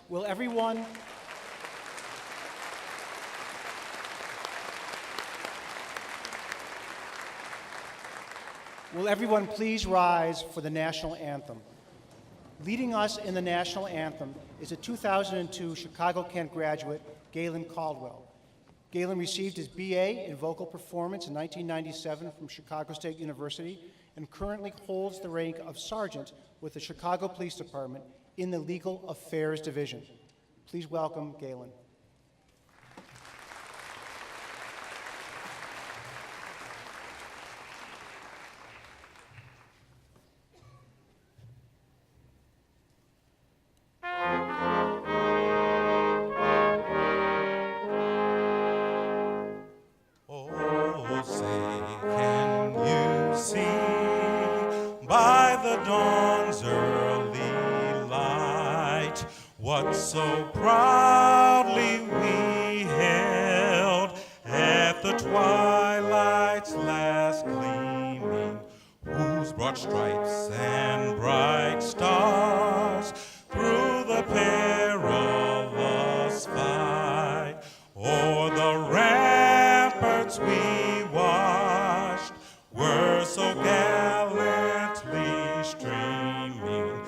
Will everyone please rise for the national anthem? Leading us in the national anthem is a 2002 Chicago-Kent graduate, Galen Caldwell. Galen received his BA in vocal performance in 1997 from Chicago State University and currently holds the rank of sergeant with the Chicago Police Department in the Legal Affairs Division. Please welcome Galen. So proudly we held at the twilight's last gleaming, whose broad stripes and bright stars through the perilous fight o'er the ramparts we watched were so gallantly streaming,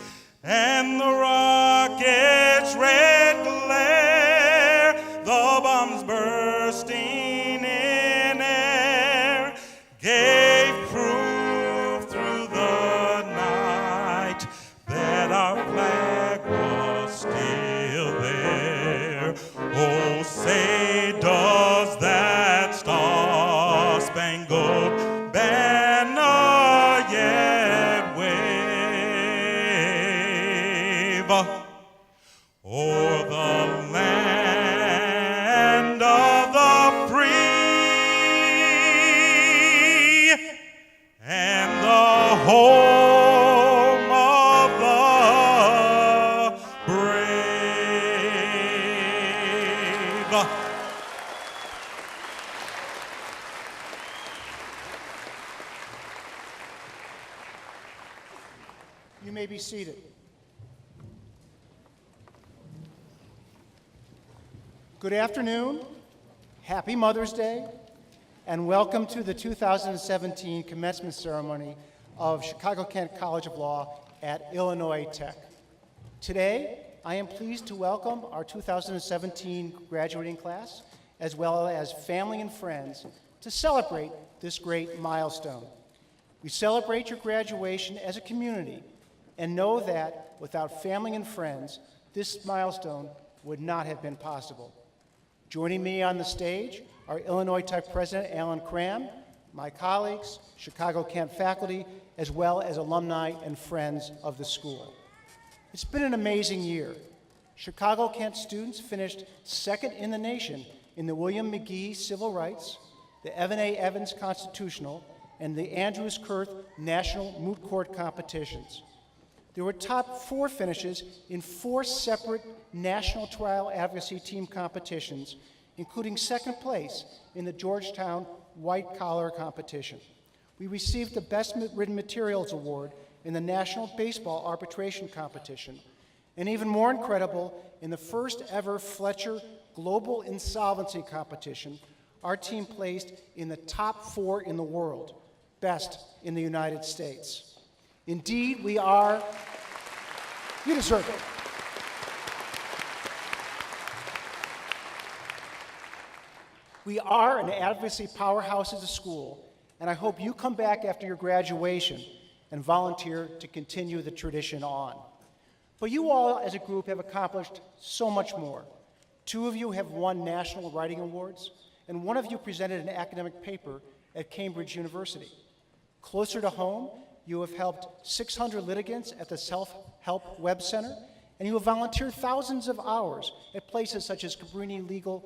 and the rockets' red glare, the bombs bursting in air, gave proof through the night that our flag was still there. Oh, say does that star-spangled banner yet wave o'er the land of the free and the home of the brave. You may be seated. Good afternoon, happy Mother's Day, and welcome to the 2017 commencement ceremony of Chicago-Kent College of Law at Illinois Tech. Today, I am pleased to welcome our 2017 graduating class, as well as family and friends, to celebrate this great milestone. We celebrate your graduation as a community and know that without family and friends, this milestone would not have been possible. Joining me on the stage are Illinois Tech President Alan Cram, my colleagues, Chicago-Kent faculty, as well as alumni and friends of the school. It's been an amazing year. Chicago-Kent students finished second in the nation in the William McGee Civil Rights, the Evan A. Evans Constitutional, and the Andrews Kurth National Moot Court competitions. There were top 4 finishes in 4 separate national trial advocacy team competitions, including second place in the Georgetown White Collar competition. We received the Best Written Materials Award in the National Baseball Arbitration Competition, and even more incredible, in the first ever Fletcher Global Insolvency Competition, our team placed in the top 4 in the world, best in the United States. Indeed, we are, you deserve it. We are an advocacy powerhouse as a school, and I hope you come back after your graduation and volunteer to continue the tradition on. But you all as a group have accomplished so much more. 2 of you have won national writing awards, and 1 of you presented an academic paper at Cambridge University. Closer to home, you have helped 600 litigants at the Self-Help Web Center, and you have volunteered thousands of hours at places such as Cabrini Legal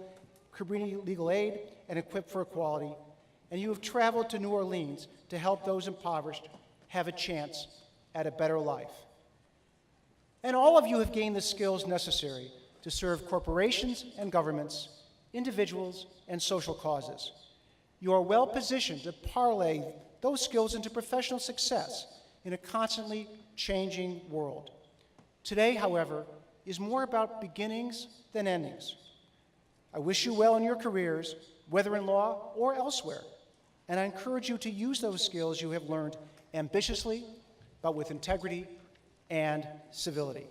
Aid and Equip for Equality, and you have traveled to New Orleans to help those impoverished have a chance at a better life. And all of you have gained the skills necessary to serve corporations and governments, individuals, and social causes. You are well positioned to parlay those skills into professional success in a constantly changing world. Today, however, is more about beginnings than endings. I wish you well in your careers, whether in law or elsewhere, and I encourage you to use those skills you have learned ambitiously, but with integrity and civility.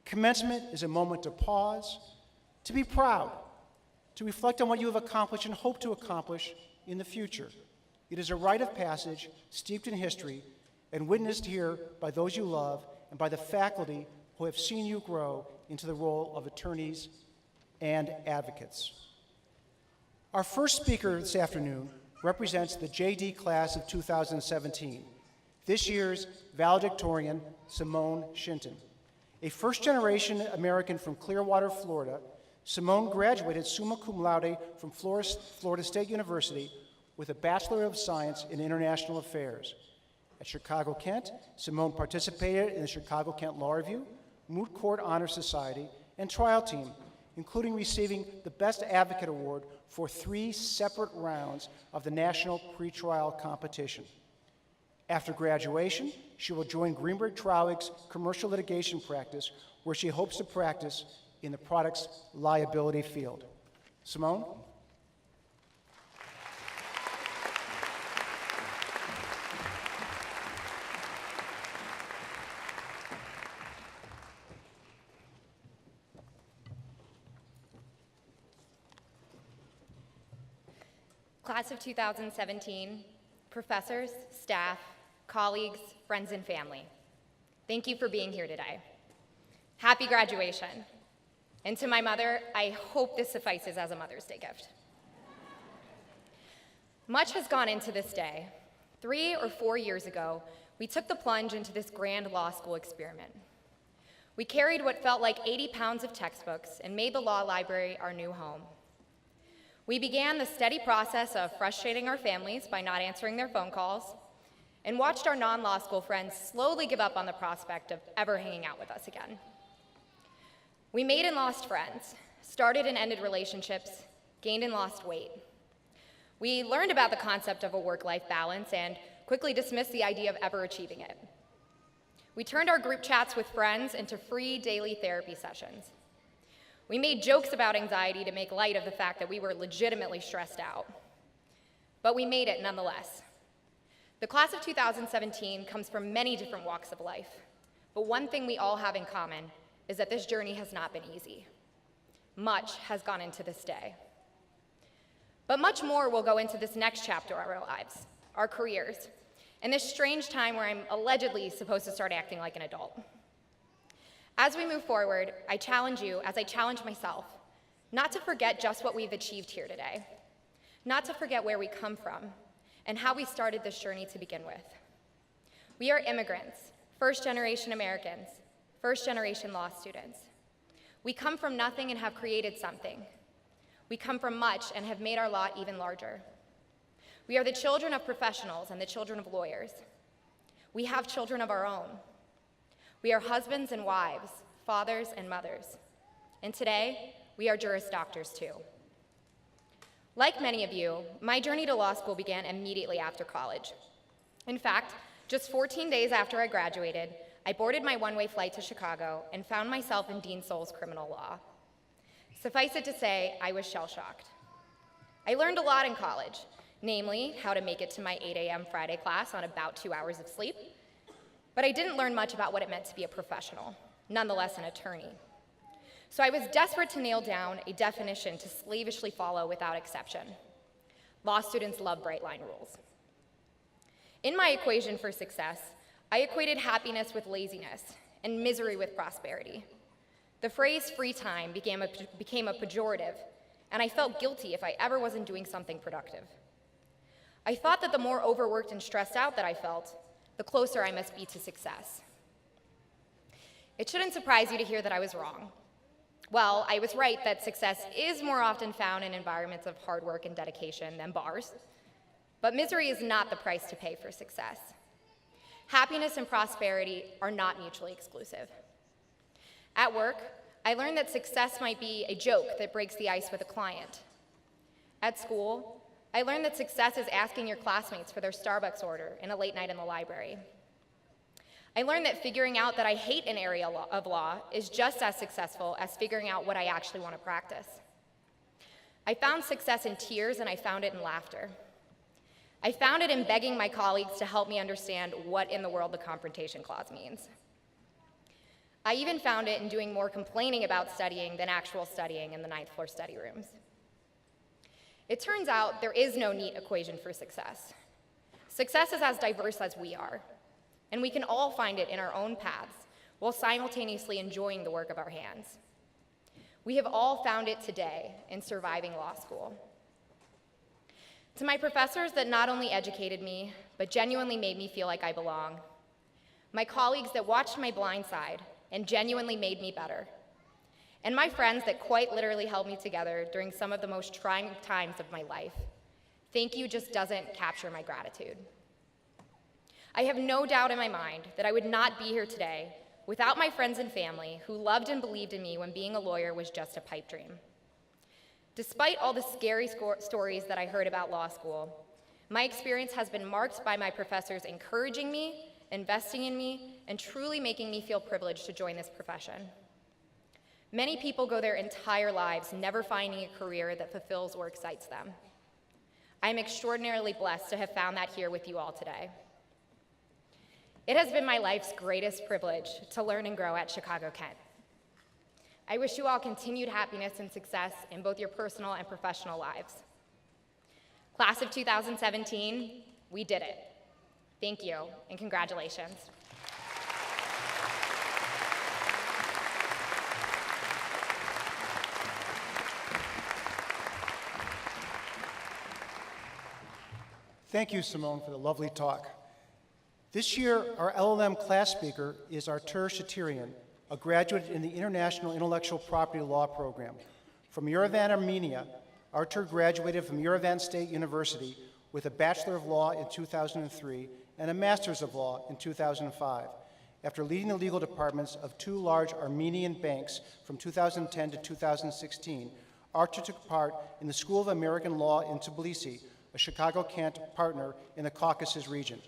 Commencement is a moment to pause, to be proud, to reflect on what you have accomplished and hope to accomplish in the future. It is a rite of passage steeped in history and witnessed here by those you love and by the faculty who have seen you grow into the role of attorneys and advocates. Our first speaker this afternoon represents the J.D. class of 2017, this year's valedictorian, Symone Shinton. A first-generation American from Clearwater, Florida, Symone graduated summa cum laude from Florida State University with a Bachelor of Science in International Affairs. At Chicago-Kent, Symone participated in the Chicago-Kent Law Review, Moot Court Honor Society, and trial team, including receiving the Best Advocate Award for 3 separate rounds of the national pretrial competition. After graduation, she will join Greenberg Trauig's commercial litigation practice, where she hopes to practice in the product's liability field. Symone? Class of 2017, professors, staff, colleagues, friends, and family, thank you for being here today. Happy graduation. And to my mother, I hope this suffices as a Mother's Day gift. Much has gone into this day. 3 or 4 years ago, we took the plunge into this grand law school experiment. We carried what felt like 80 pounds of textbooks and made the law library our new home. We began the steady process of frustrating our families by not answering their phone calls, and watched our non-law school friends slowly give up on the prospect of ever hanging out with us again. We made and lost friends, started and ended relationships, gained and lost weight. We learned about the concept of a work-life balance and quickly dismissed the idea of ever achieving it. We turned our group chats with friends into free daily therapy sessions. We made jokes about anxiety to make light of the fact that we were legitimately stressed out. But we made it nonetheless. The class of 2017 comes from many different walks of life, but one thing we all have in common is that this journey has not been easy. Much has gone into this day. But much more will go into this next chapter of our lives, our careers, and this strange time where I'm allegedly supposed to start acting like an adult. As we move forward, I challenge you, as I challenge myself, not to forget just what we've achieved here today, not to forget where we come from and how we started this journey to begin with. We are immigrants, first-generation Americans, first-generation law students. We come from nothing and have created something. We come from much and have made our lot even larger. We are the children of professionals and the children of lawyers. We have children of our own. We are husbands and wives, fathers and mothers. And today, we are Juris Doctors too. Like many of you, my journey to law school began immediately after college. In fact, just 14 days after I graduated, I boarded my one-way flight to Chicago and found myself in Dean Souls criminal law. Suffice it to say, I was shell-shocked. I learned a lot in college, namely how to make it to my 8 a.m. Friday class on about 2 hours of sleep, but I didn't learn much about what it meant to be a professional, nonetheless an attorney. So I was desperate to nail down a definition to slavishly follow without exception. Law students love bright-line rules. In my equation for success, I equated happiness with laziness and misery with prosperity. The phrase free time became a pejorative, and I felt guilty if I ever wasn't doing something productive. I thought that the more overworked and stressed out that I felt, the closer I must be to success. It shouldn't surprise you to hear that I was wrong. Well, I was right that success is more often found in environments of hard work and dedication than bars, but misery is not the price to pay for success. Happiness and prosperity are not mutually exclusive. At work, I learned that success might be a joke that breaks the ice with a client. At school, I learned that success is asking your classmates for their Starbucks order and a late night in the library. I learned that figuring out that I hate an area of law is just as successful as figuring out what I actually want to practice. I found success in tears, and I found it in laughter. I found it in begging my colleagues to help me understand what in the world the Confrontation Clause means. I even found it in doing more complaining about studying than actual studying in the 9th floor study rooms. It turns out there is no neat equation for success. Success is as diverse as we are, and we can all find it in our own paths while simultaneously enjoying the work of our hands. We have all found it today in surviving law school. To my professors that not only educated me, but genuinely made me feel like I belong, my colleagues that watched my blind side and genuinely made me better, and my friends that quite literally held me together during some of the most trying times of my life, thank you just doesn't capture my gratitude. I have no doubt in my mind that I would not be here today without my friends and family who loved and believed in me when being a lawyer was just a pipe dream. Despite all the scary stories that I heard about law school, my experience has been marked by my professors encouraging me, investing in me, and truly making me feel privileged to join this profession. Many people go their entire lives never finding a career that fulfills or excites them. I am extraordinarily blessed to have found that here with you all today. It has been my life's greatest privilege to learn and grow at Chicago Kent. I wish you all continued happiness and success in both your personal and professional lives. Class of 2017, we did it. Thank you, and congratulations. Thank you, Symone, for the lovely talk. This year, our LL.M class speaker is Artur Shatiryan, a graduate in the International Intellectual Property Law program. From Yerevan, Armenia, Artur graduated from Yerevan State University with a Bachelor of Law in 2003 and a Master's of Law in 2005. After leading the legal departments of 2 large Armenian banks from 2010 to 2016, Artur took part in the School of American Law in Tbilisi, a Chicago Kent partner in the Caucasus region.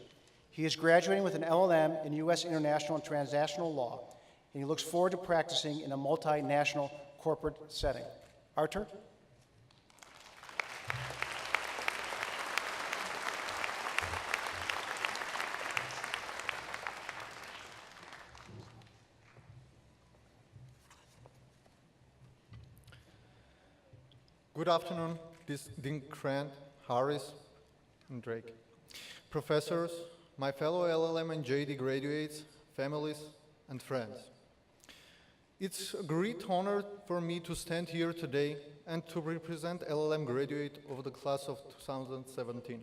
He is graduating with an LL.M in U.S. International and Transnational Law, and he looks forward to practicing in a multinational corporate setting. Artur? Good afternoon, Dean Krent, Harris, and Drake. Professors, my fellow LL.M and J.D. graduates, families, and friends. It's a great honor for me to stand here today and to represent LL.M graduate of the class of 2017.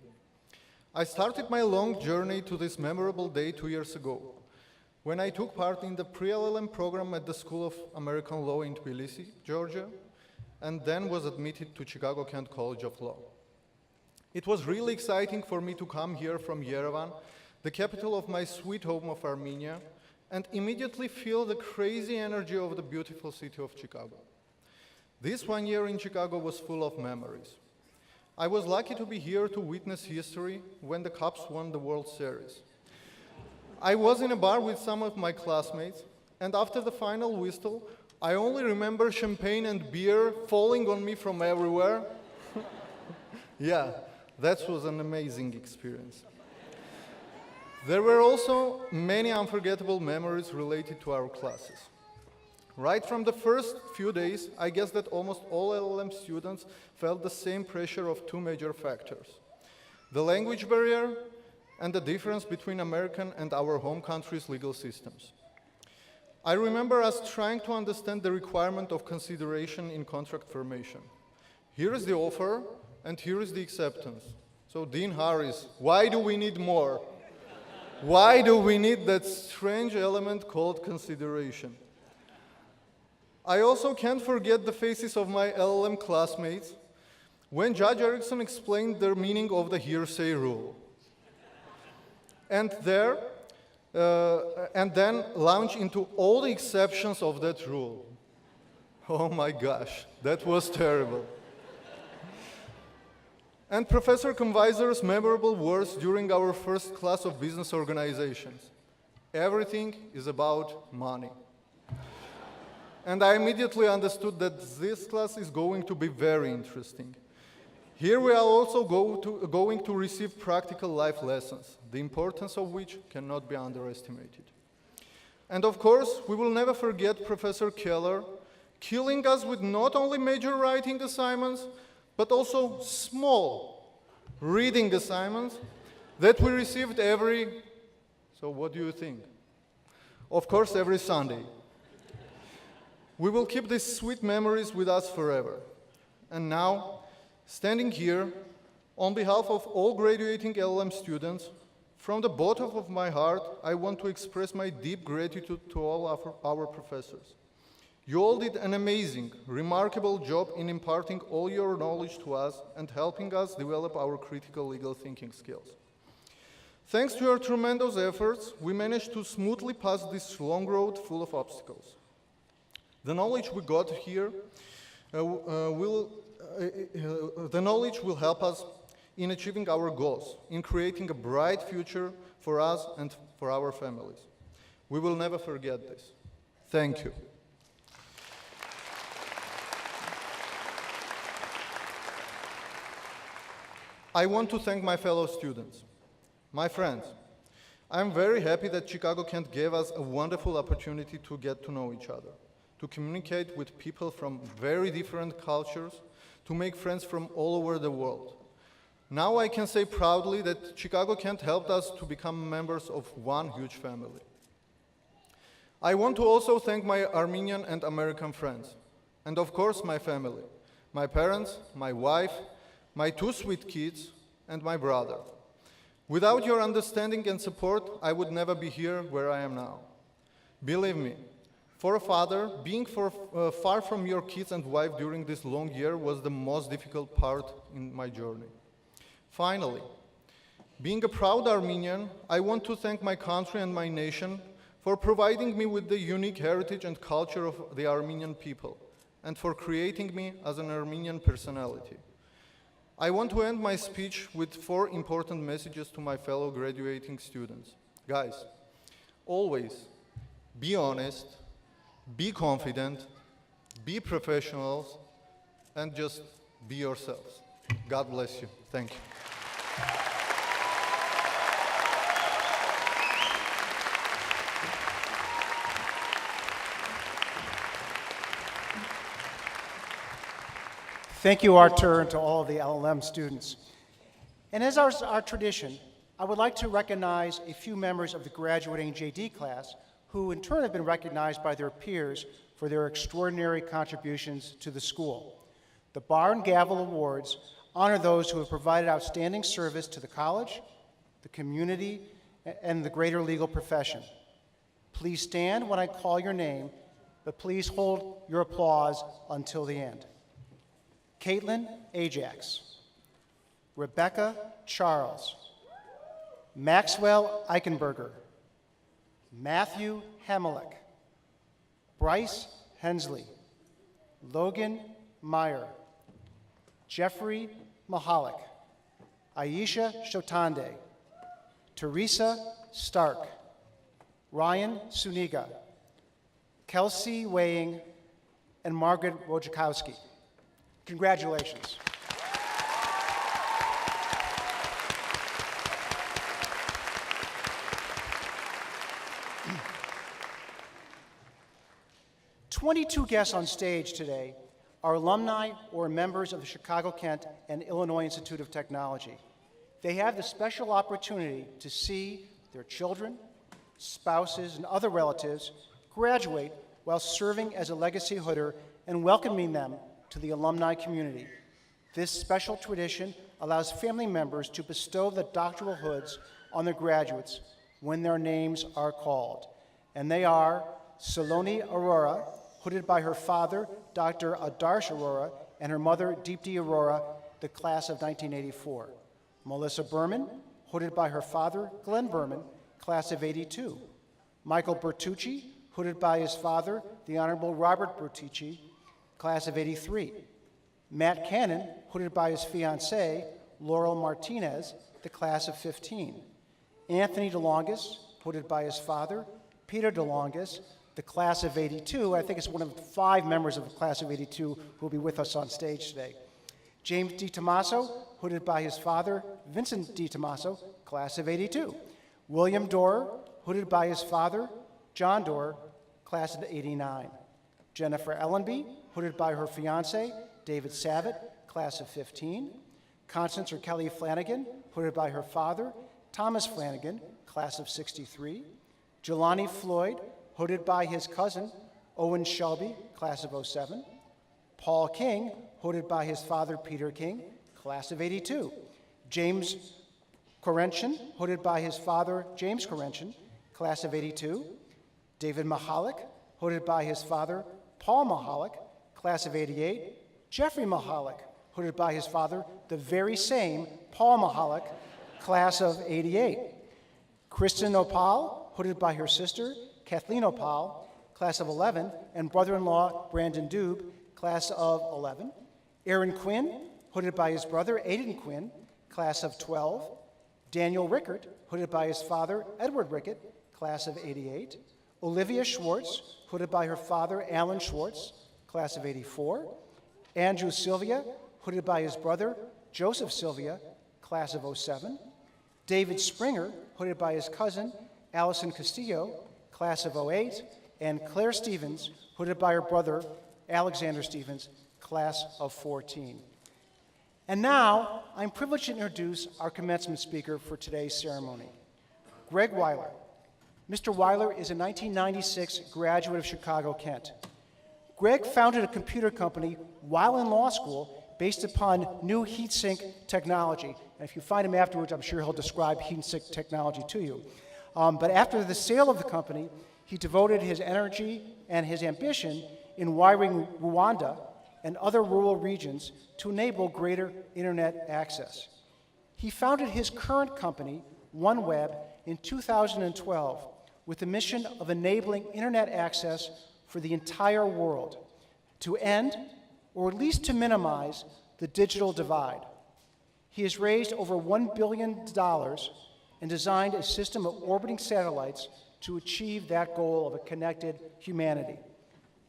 I started my long journey to this memorable day 2 years ago, when I took part in the pre-LL.M program at the School of American Law in Tbilisi, Georgia, and then was admitted to Chicago Kent College of Law. It was really exciting for me to come here from Yerevan, the capital of my sweet home of Armenia, and immediately feel the crazy energy of the beautiful city of Chicago. This 1 year in Chicago was full of memories. I was lucky to be here to witness history when the Cubs won the World Series. I was in a bar with some of my classmates, and after the final whistle, I only remember champagne and beer falling on me from everywhere. Yeah, that was an amazing experience. There were also many unforgettable memories related to our classes. Right from the first few days, I guess that almost all LL.M students felt the same pressure of 2 major factors: the language barrier and the difference between American and our home country's legal systems. I remember us trying to understand the requirement of consideration in contract formation. Here is the offer, and here is the acceptance. So, Dean Harris, why do we need more? Why do we need that strange element called consideration? I also can't forget the faces of my LL.M classmates when Judge Erickson explained the meaning of the hearsay rule. And then launch into all the exceptions of that rule. Oh my gosh, that was terrible. And Professor Convisor's memorable words during our first class of business organizations. Everything is about money. And I immediately understood that this class is going to be very interesting. Here we are also going to receive practical life lessons, the importance of which cannot be underestimated. And of course, we will never forget Professor Keller killing us with not only major writing assignments, but also small reading assignments that we received so what do you think? Of course, every Sunday. We will keep these sweet memories with us forever. And now, standing here, on behalf of all graduating LL.M students, from the bottom of my heart, I want to express my deep gratitude to all our professors. You all did an amazing, remarkable job in imparting all your knowledge to us and helping us develop our critical legal thinking skills. Thanks to your tremendous efforts, we managed to smoothly pass this long road full of obstacles. The knowledge we got here will help us in achieving our goals, in creating a bright future for us and for our families. We will never forget this. Thank you. I want to thank my fellow students, my friends. I'm very happy that Chicago-Kent gave us a wonderful opportunity to get to know each other, to communicate with people from very different cultures, to make friends from all over the world. Now I can say proudly that Chicago-Kent helped us to become members of one huge family. I want to also thank my Armenian and American friends, and of course my family, my parents, my wife, my two sweet kids, and my brother. Without your understanding and support, I would never be here where I am now. Believe me, for a father, being far from your kids and wife during this long year was the most difficult part in my journey. Finally, being a proud Armenian, I want to thank my country and my nation for providing me with the unique heritage and culture of the Armenian people, and for creating me as an Armenian personality. I want to end my speech with 4 important messages to my fellow graduating students. Guys, always be honest, be confident, be professionals, and just be yourselves. God bless you. Thank you. Thank you, Artur, and to all of the LL.M students. And as our tradition, I would like to recognize a few members of the graduating J.D. class who in turn have been recognized by their peers for their extraordinary contributions to the school. The Bar and Gavel Awards honor those who have provided outstanding service to the college, the community, and the greater legal profession. Please stand when I call your name, but please hold your applause until the end. Caitlin Ajax, Rebecca Charles, Maxwell Eichenberger, Matthew Hamelek, Bryce Hensley, Logan Meyer, Jeffrey Mahalik, Aisha Shotande, Teresa Stark, Ryan Suniga, Kelsey Weighing, and Margaret Wojciechowski. Congratulations. "22 guests on stage today are alumni or members of the Chicago-Kent and Illinois Institute of Technology. They have the special opportunity to see their children, spouses, and other relatives graduate while serving as a legacy hooder and welcoming them to the alumni community. This special tradition allows family members to bestow the doctoral hoods on their graduates when their names are called. And they are Saloni Aurora, hooded by her father, Dr. Adarsh Aurora, and her mother, Deepti Aurora, the class of 1984. Melissa Berman, hooded by her father, Glenn Berman, class of 82. Michael Bertucci, hooded by his father, the Honorable Robert Bertucci, class of 83. Matt Cannon, hooded by his fiancée, Laurel Martinez, the class of 15. Anthony DeLongis, hooded by his father, Peter DeLongis, the class of '82. I think it's one of 5 members of the class of '82 who will be with us on stage today. James D. Tomaso, hooded by his father, Vincent D. Tomaso, class of '82. William Doerr, hooded by his father, John Doerr, class of '89. Jennifer Ellenby, hooded by her fiance, David Savitt, class of '15. Constance or Kelly Flanagan, hooded by her father, Thomas Flanagan, class of '63. Jelani Floyd, hooded by his cousin, Owen Shelby, class of '07. Paul King, hooded by his father, Peter King, class of '82. James Korenshin, hooded by his father, James Korenshin, class of '82. David Mahalik, hooded by his father, Paul Mahalik, class of '88. Jeffrey Mahalik, hooded by his father, the very same Paul Mahalik, class of '88. Kristen Opal, hooded by her sister, Kathleen Opal, class of '11, and brother-in-law, Brandon Dube, class of '11. Aaron Quinn, hooded by his brother, Aidan Quinn, class of '12. Daniel Rickert, hooded by his father, Edward Rickert, class of '88. Olivia Schwartz, hooded by her father, Alan Schwartz, class of '84. Andrew Sylvia, hooded by his brother, Joseph Sylvia, class of '07. David Springer, hooded by his cousin, Allison Castillo, class of '08. And Claire Stevens, hooded by her brother, Alexander Stevens, class of '14. And now, I'm privileged to introduce our commencement speaker for today's ceremony, Greg Wyler. Mr. Wyler is a 1996 graduate of Chicago, Kent. Greg founded a computer company while in law school based upon new heat-sink technology. And if you find him afterwards, I'm sure he'll describe heat-sink technology to you. But after the sale of the company, he devoted his energy and his ambition in wiring Rwanda and other rural regions to enable greater internet access. He founded his current company, OneWeb, in 2012 with the mission of enabling internet access for the entire world to end, or at least to minimize, the digital divide. He has raised over $1 billion and designed a system of orbiting satellites to achieve that goal of a connected humanity.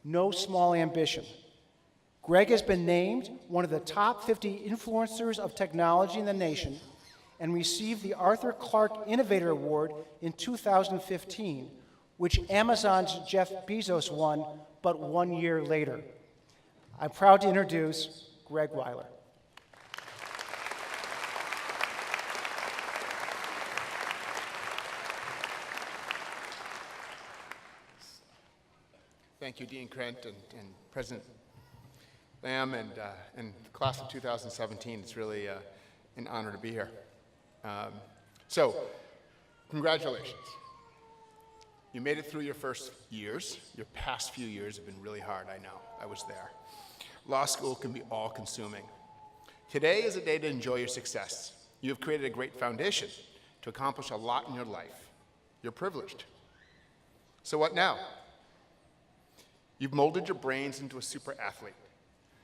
No small ambition. Greg has been named one of the top 50 influencers of technology in the nation and received the Arthur Clarke Innovator Award in 2015, which Amazon's Jeff Bezos won but 1 year later. I'm proud to introduce Greg Wyler. Thank you, Dean Krent and President Lamb and the class of 2017. It's really an honor to be here. So, congratulations. You made it through your first years. Your past few years have been really hard, I know. I was there. Law school can be all-consuming. Today is a day to enjoy your success. You have created a great foundation to accomplish a lot in your life. You're privileged. So what now? You've molded your brains into a super athlete.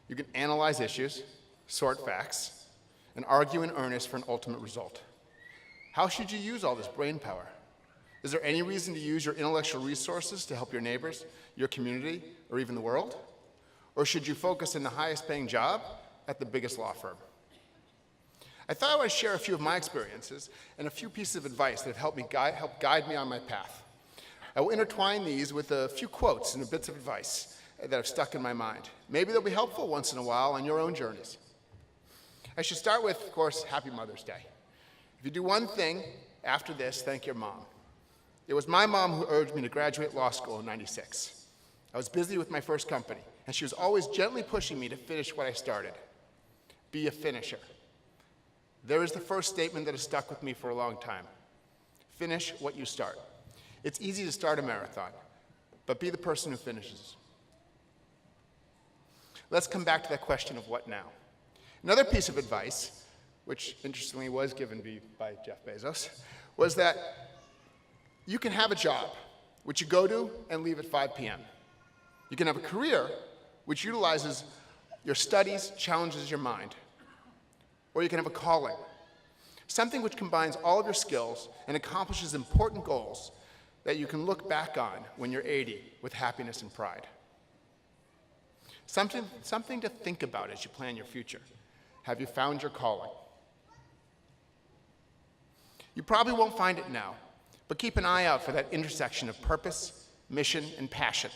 You can analyze issues, sort facts, and argue in earnest for an ultimate result. How should you use all this brain power? Is there any reason to use your intellectual resources to help your neighbors, your community, or even the world? Or should you focus on the highest paying job at the biggest law firm? I thought I would share a few of my experiences and a few pieces of advice that have helped guide me on my path. I will intertwine these with a few quotes and bits of advice that have stuck in my mind. Maybe they'll be helpful once in a while on your own journeys. I should start with, of course, Happy Mother's Day. If you do one thing after this, thank your mom. It was my mom who urged me to graduate law school in '96. I was busy with my first company, and she was always gently pushing me to finish what I started. Be a finisher. There is the first statement that has stuck with me for a long time. Finish what you start. It's easy to start a marathon, but be the person who finishes. Let's come back to that question of what now. Another piece of advice, which interestingly was given me by Jeff Bezos, was that you can have a job, which you go to and leave at 5 p.m. You can have a career, which utilizes your studies, challenges your mind. Or you can have a calling, something which combines all of your skills and accomplishes important goals that you can look back on when you're 80 with happiness and pride. Something to think about as you plan your future. Have you found your calling? You probably won't find it now, but keep an eye out for that intersection of purpose, mission, and passion,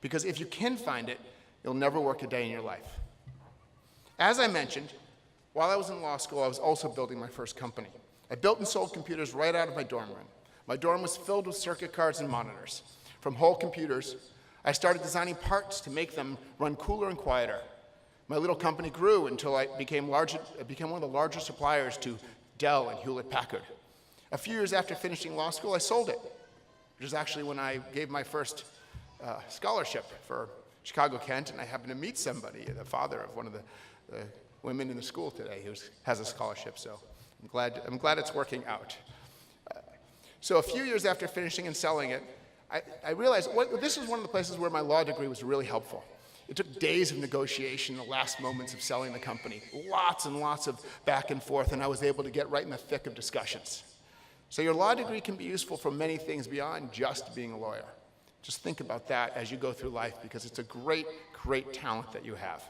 because if you can find it, you'll never work a day in your life. As I mentioned, while I was in law school, I was also building my first company. I built and sold computers right out of my dorm room. My dorm was filled with circuit cards and monitors. From whole computers, I started designing parts to make them run cooler and quieter. My little company grew until I became one of the larger suppliers to Dell and Hewlett-Packard. A few years after finishing law school, I sold it, which is actually when I gave my first scholarship for Chicago-Kent, and I happened to meet somebody, the father of one of the women in the school today who has a scholarship, so I'm glad it's working out. So a few years after finishing and selling it, I realized this is one of the places where my law degree was really helpful. It took days of negotiation, the last moments of selling the company, lots and lots of back and forth, and I was able to get right in the thick of discussions. So your law degree can be useful for many things beyond just being a lawyer. Just think about that as you go through life, because it's a great, great talent that you have.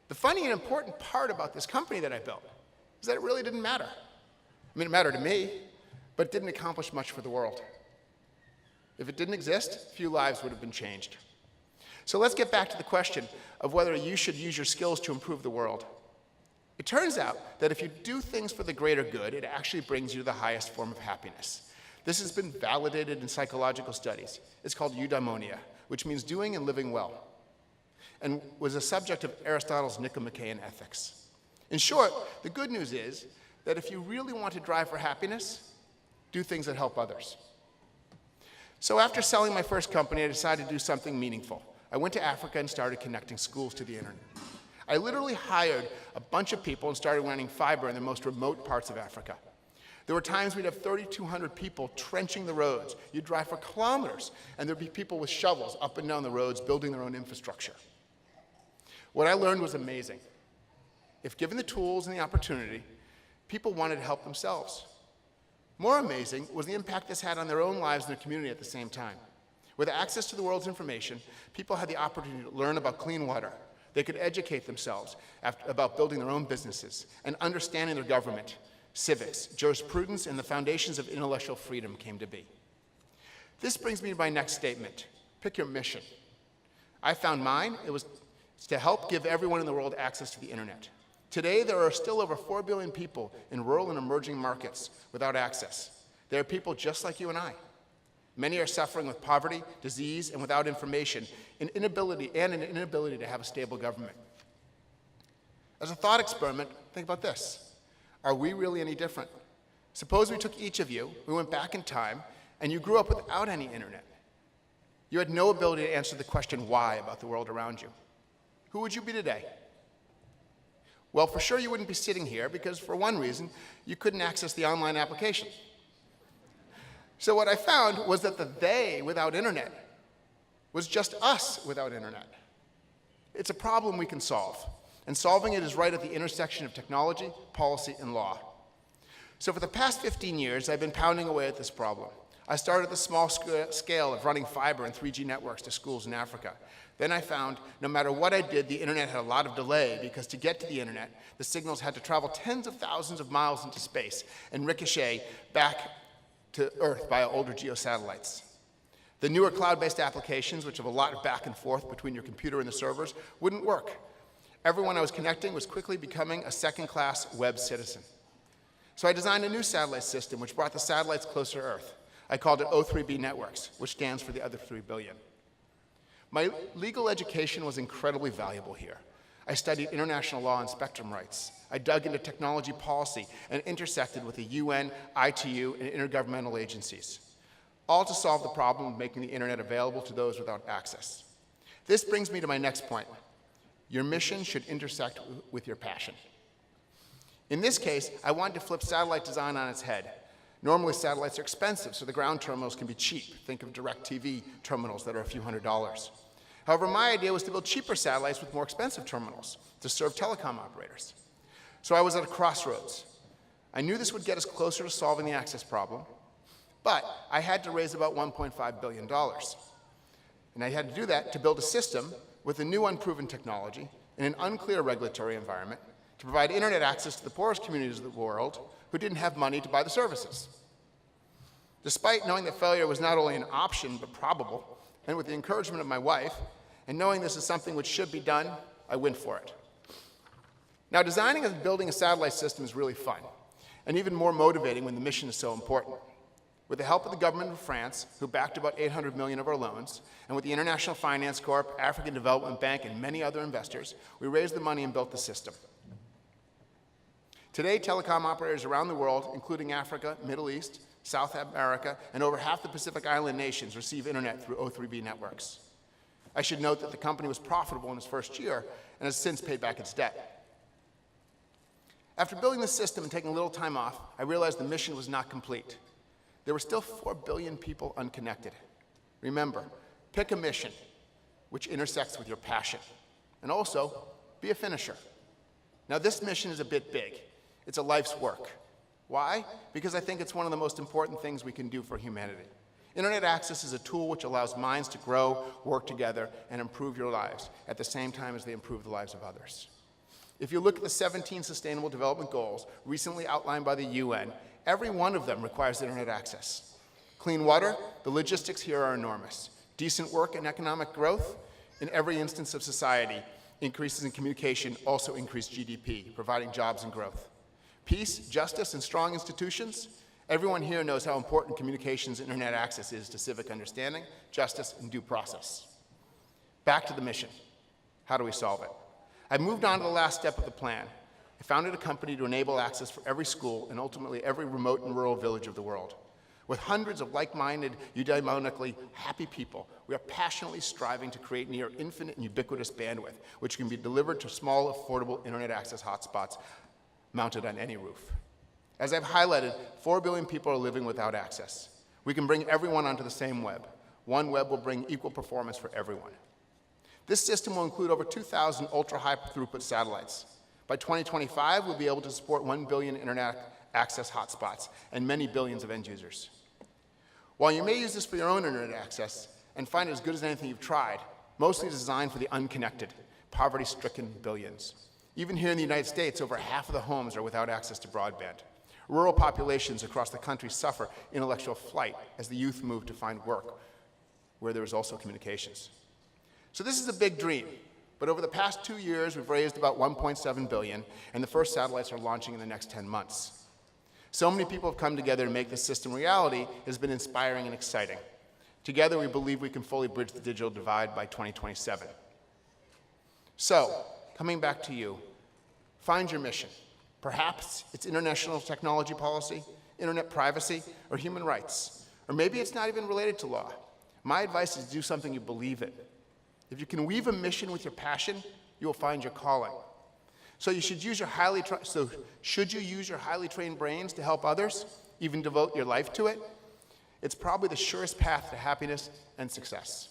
The funny and important part about this company that I built is that it really didn't matter. I mean, it mattered to me, but it didn't accomplish much for the world. If it didn't exist, few lives would have been changed. So let's get back to the question of whether you should use your skills to improve the world. It turns out that if you do things for the greater good, it actually brings you the highest form of happiness. This has been validated in psychological studies. It's called eudaimonia, which means doing and living well, and was a subject of Aristotle's Nicomachean Ethics. In short, the good news is that if you really want to drive for happiness, do things that help others. So after selling my first company, I decided to do something meaningful. I went to Africa and started connecting schools to the internet. I literally hired a bunch of people and started running fiber in the most remote parts of Africa. There were times we'd have 3,200 people trenching the roads. You'd drive for kilometers, and there'd be people with shovels up and down the roads building their own infrastructure. What I learned was amazing. If given the tools and the opportunity, people wanted to help themselves. More amazing was the impact this had on their own lives and their community at the same time. With access to the world's information, people had the opportunity to learn about clean water. They could educate themselves about building their own businesses and understanding their government, civics, jurisprudence, and the foundations of intellectual freedom came to be. This brings me to my next statement. Pick your mission. I found mine. It was to help give everyone in the world access to the internet. Today, there are still over 4 billion people in rural and emerging markets without access. They are people just like you and I. Many are suffering with poverty, disease, and without information, an inability to have a stable government. As a thought experiment, think about this. Are we really any different? Suppose we took each of you, we went back in time, and you grew up without any internet. You had no ability to answer the question why about the world around you. Who would you be today? Well, for sure you wouldn't be sitting here because, for one reason, you couldn't access the online application. So what I found was that the they without internet was just us without internet. It's a problem we can solve, and solving it is right at the intersection of technology, policy, and law. So for the past 15 years, I've been pounding away at this problem. I started at the small scale of running fiber and 3G networks to schools in Africa. Then I found no matter what I did, the internet had a lot of delay because to get to the internet, the signals had to travel tens of thousands of miles into space and ricochet back to Earth via older geosatellites. The newer cloud-based applications, which have a lot of back and forth between your computer and the servers, wouldn't work. Everyone I was connecting was quickly becoming a second-class web citizen. So I designed a new satellite system which brought the satellites closer to Earth. I called it O3B Networks, which stands for the other 3 billion. My legal education was incredibly valuable here. I studied international law and spectrum rights. I dug into technology policy and intersected with the UN, ITU, and intergovernmental agencies, all to solve the problem of making the internet available to those without access. This brings me to my next point. Your mission should intersect with your passion. In this case, I wanted to flip satellite design on its head. Normally, satellites are expensive, so the ground terminals can be cheap. Think of DirecTV terminals that are a few $100s. However, my idea was to build cheaper satellites with more expensive terminals to serve telecom operators. So I was at a crossroads. I knew this would get us closer to solving the access problem, But I had to raise about $1.5 billion. And I had to do that to build a system with a new unproven technology in an unclear regulatory environment to provide internet access to the poorest communities of the world who didn't have money to buy the services. Despite knowing that failure was not only an option but probable, and with the encouragement of my wife, and knowing this is something which should be done, I went for it. Now, designing and building a satellite system is really fun, and even more motivating when the mission is so important. With the help of the government of France, who backed about 800 million of our loans, and with the International Finance Corp, African Development Bank, and many other investors, we raised the money and built the system. Today, telecom operators around the world, including Africa, Middle East, South America, and over half the Pacific Island nations receive internet through O3B networks. I should note that the company was profitable in its first year and has since paid back its debt. After building the system and taking a little time off, I realized the mission was not complete. There were still 4 billion people unconnected. Remember, pick a mission which intersects with your passion, and also be a finisher. Now, this mission is a bit big. It's a life's work. Why? Because I think it's one of the most important things we can do for humanity. Internet access is a tool which allows minds to grow, work together, and improve your lives at the same time as they improve the lives of others. If you look at the 17 Sustainable Development Goals recently outlined by the UN, every one of them requires internet access. Clean water, the logistics here are enormous. Decent work and economic growth, in every instance of society, increases in communication also increase GDP, providing jobs and growth. Peace, justice, and strong institutions. Everyone here knows how important communications and internet access is to civic understanding, justice, and due process. Back to the mission. How do we solve it? I moved on to the last step of the plan. I founded a company to enable access for every school and ultimately every remote and rural village of the world. With hundreds of like-minded, eudaimonically happy people, we are passionately striving to create near infinite and ubiquitous bandwidth, which can be delivered to small, affordable internet access hotspots mounted on any roof. As I've highlighted, 4 billion people are living without access. We can bring everyone onto the same web. OneWeb will bring equal performance for everyone. This system will include over 2,000 ultra-high throughput satellites. By 2025, we'll be able to support 1 billion internet access hotspots and many billions of end users. While you may use this for your own internet access and find it as good as anything you've tried, mostly designed for the unconnected, poverty-stricken billions. Even here in the United States, over half of the homes are without access to broadband. Rural populations across the country suffer intellectual flight as the youth move to find work where there is also communications. So this is a big dream, but over the past 2 years, we've raised about $1.7 billion, and the first satellites are launching in the next 10 months. So many people have come together to make this system reality. It has been inspiring and exciting. Together, we believe we can fully bridge the digital divide by 2027. So, coming back to you, find your mission. Perhaps it's international technology policy, internet privacy, or human rights. Or maybe it's not even related to law. My advice is to do something you believe in. If you can weave a mission with your passion, you will find your calling. So should you use your highly trained brains to help others, even devote your life to it? It's probably the surest path to happiness and success.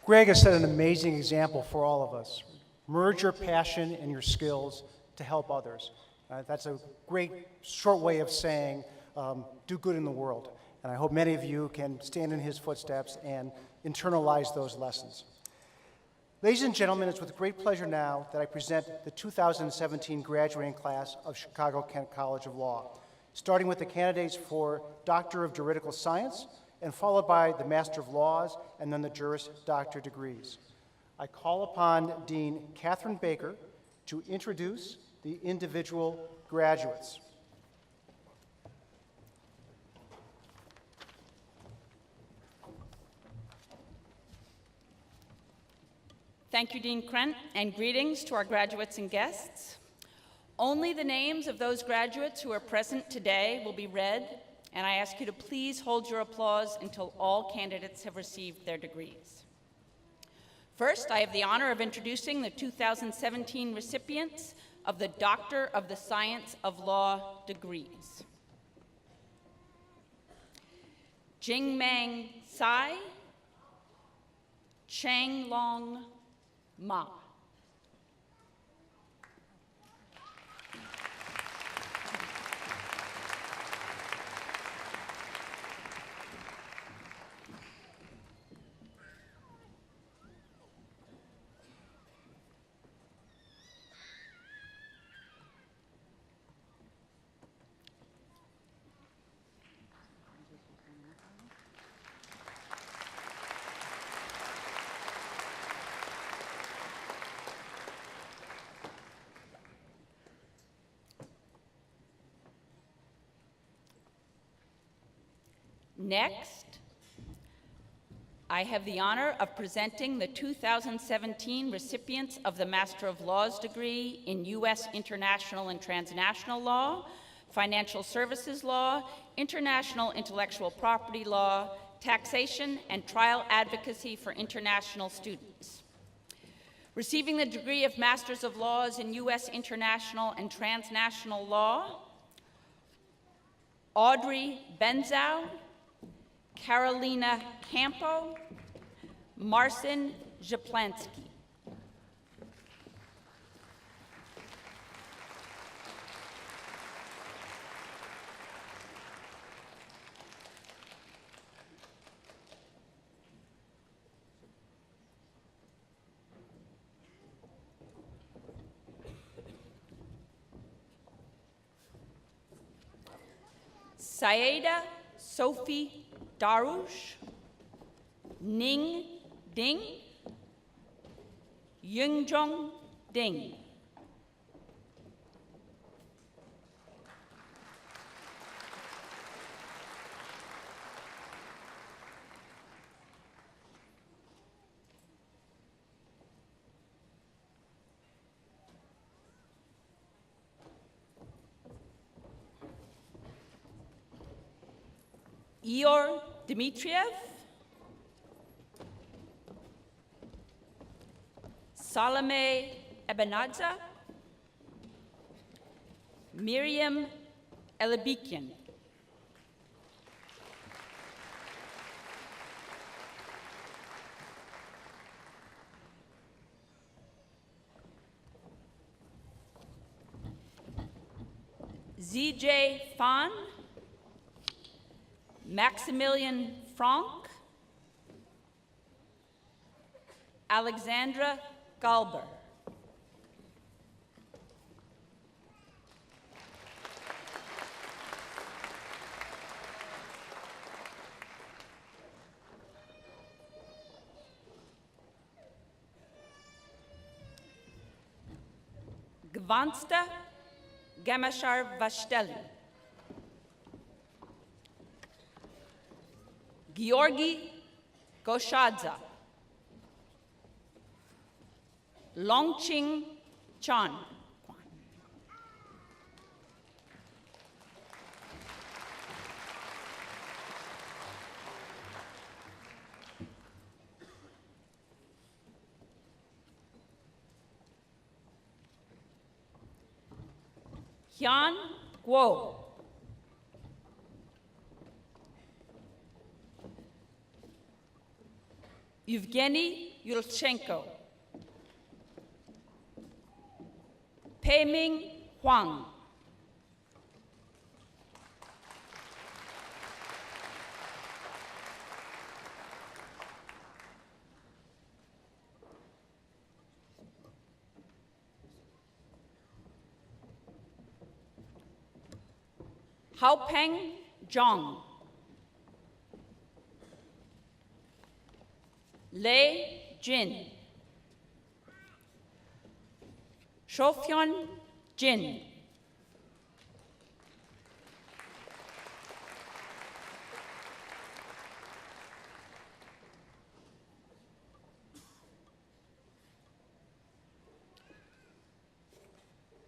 Greg has set an amazing example for all of us. Merge your passion and your skills to help others. That's a great short way of saying do good in the world. And I hope many of you can stand in his footsteps and internalize those lessons. Ladies and gentlemen, it's with great pleasure now that I present the 2017 graduating class of Chicago-Kent College of Law, starting with the candidates for Doctor of Juridical Science, and followed by the Master of Laws, and then the Juris Doctor degrees. I call upon Dean Catherine Baker to introduce the individual graduates. Thank you, Dean Krent, and greetings to our graduates and guests. Only the names of those graduates who are present today will be read, and I ask you to please hold your applause until all candidates have received their degrees. First, I have the honor of introducing the 2017 recipients of the Doctor of the Science of Law degrees. Jingmeng Sai Chang Long Ma. Next, I have the honor of presenting the 2017 recipients of the Master of Laws degree in U.S. International and Transnational Law, Financial Services Law, International Intellectual Property Law, Taxation, and Trial Advocacy for International Students. Receiving the degree of Masters of Laws in U.S. International and Transnational Law, Audrey Benzow, Carolina Campo, Marcin Japlansky. Saeda Sophie Darush, Ning Ding, Yungjong Ding. Ior Dmitriev, Salome Ebenadza, Miriam Elebikian. ZJ Fan, Maximilian Franck, Alexandra Galber. Gvansta Gamashar Vashteli. Georgi Goshadze, Longqing Chan, Hyun Guo, Evgeny Yulchenko, Peiming Huang, Haopeng Zhang, Lei Jin, Shofyeon Jin,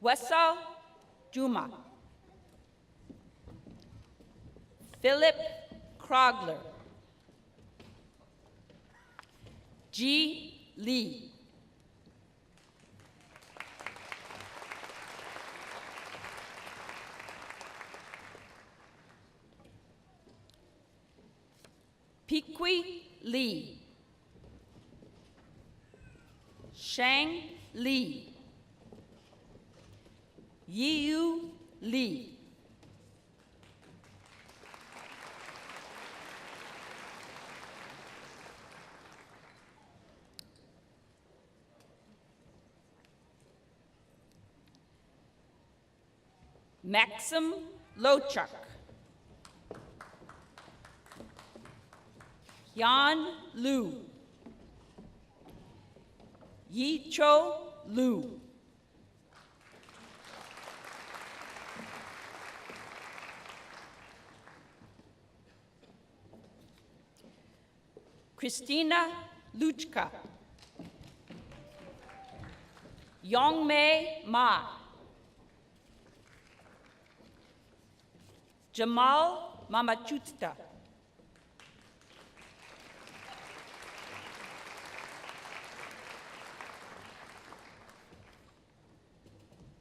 Wessel Juma, Philip Krogler, Ji Lee, Hikwi Lee. Shang Lee. Yiyu Lee. Maxim Lochuk. Yan Lu. Yi Cho Lu. Christina Luchka. Yongmei Ma. Jamal Mamachusta.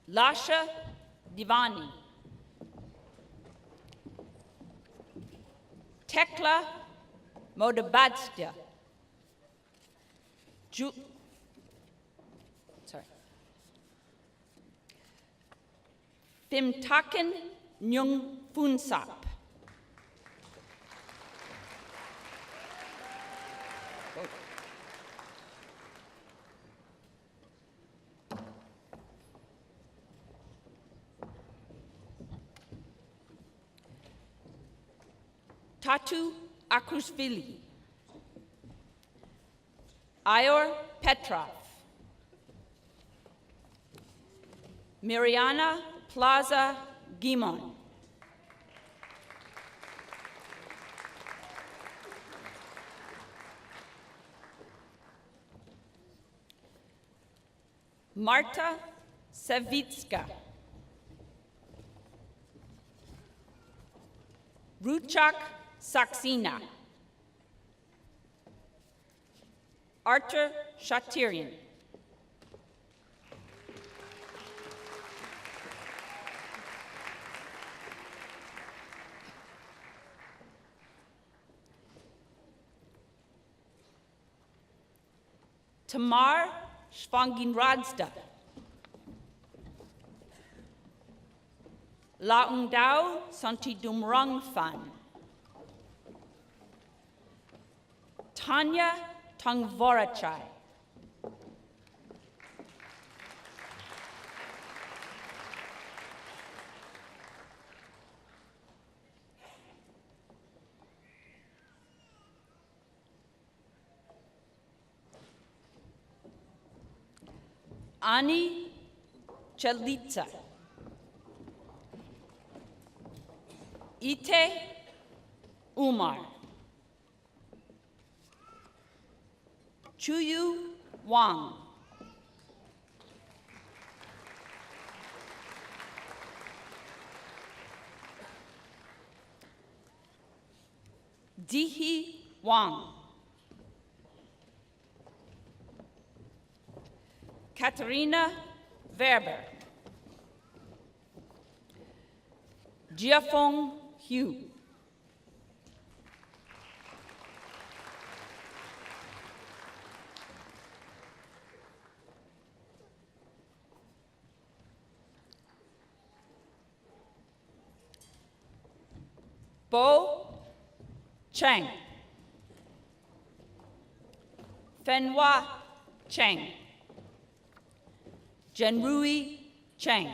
Lasha Divani. Tekla Modabadstia. Fimtaken Nyung Funsap. Tatu Akrusvili. Ior Petrov. Miriana Plaza Gimon. Marta Savitska. Ruchak Saxena. Artur Shatiryan. Tamar Schwanginradsta. Laung Dao Santi Dumrong Fan. Tanya Tongvorachai. Ani Chalitza. Ite Umar. Chuyu Wang. Dihi Wang. Katerina Verber. Jiafeng Hu. Bo Cheng. Fenhua Cheng. Jenrui Cheng.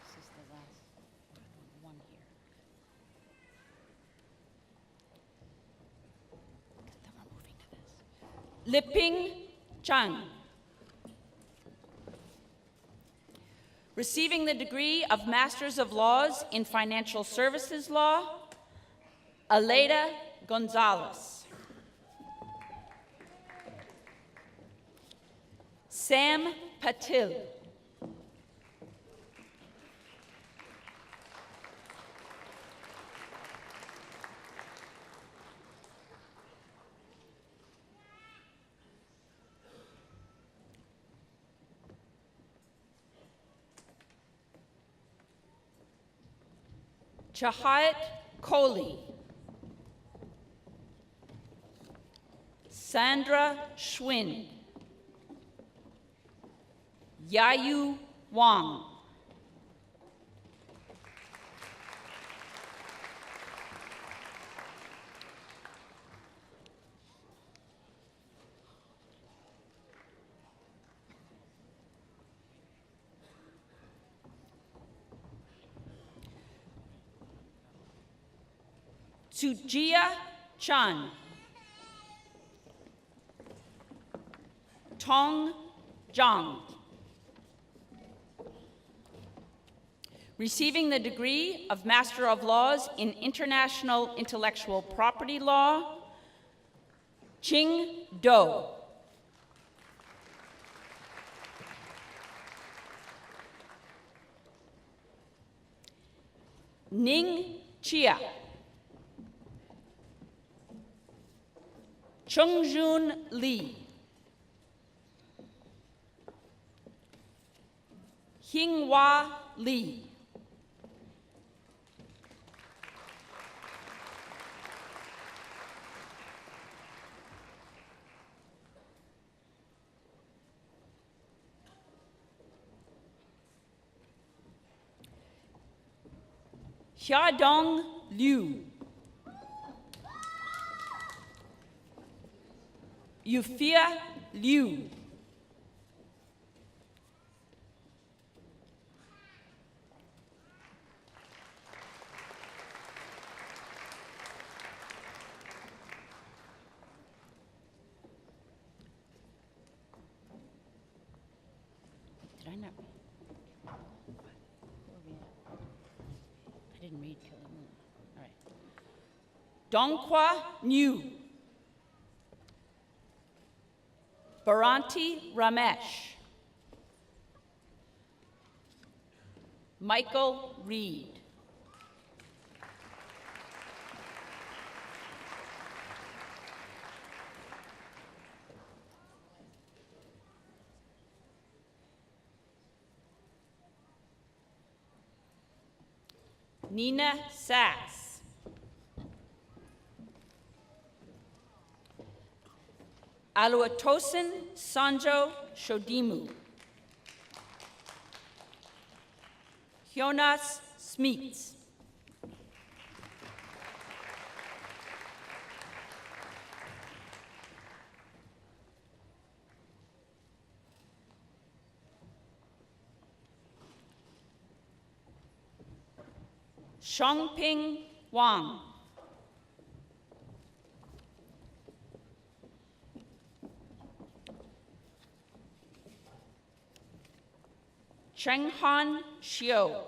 This is the last one here. Then we're moving to this. Liping Chang. Receiving the degree of Masters of Laws in Financial Services Law, Aleda Gonzalez. Sam Patil. Shahat Kohli. Sandra Schwind. Yayu Wang. Sujia Chan. Tong Zhang. Receiving the degree of Master of Laws in International Intellectual Property Law, Qing Do. Ning Chia. Chungjun Li. Hinghua Li. Xiaodong Liu. Yufia Liu. Did I not? I didn't read Killer Moon. All right. Donghua Niu. Baranti Ramesh. Michael Reed. Nina Sass. Aluatosin Sanjo Shodimu. Jonas Smits. Shongping Wang. Chenghan Xiu.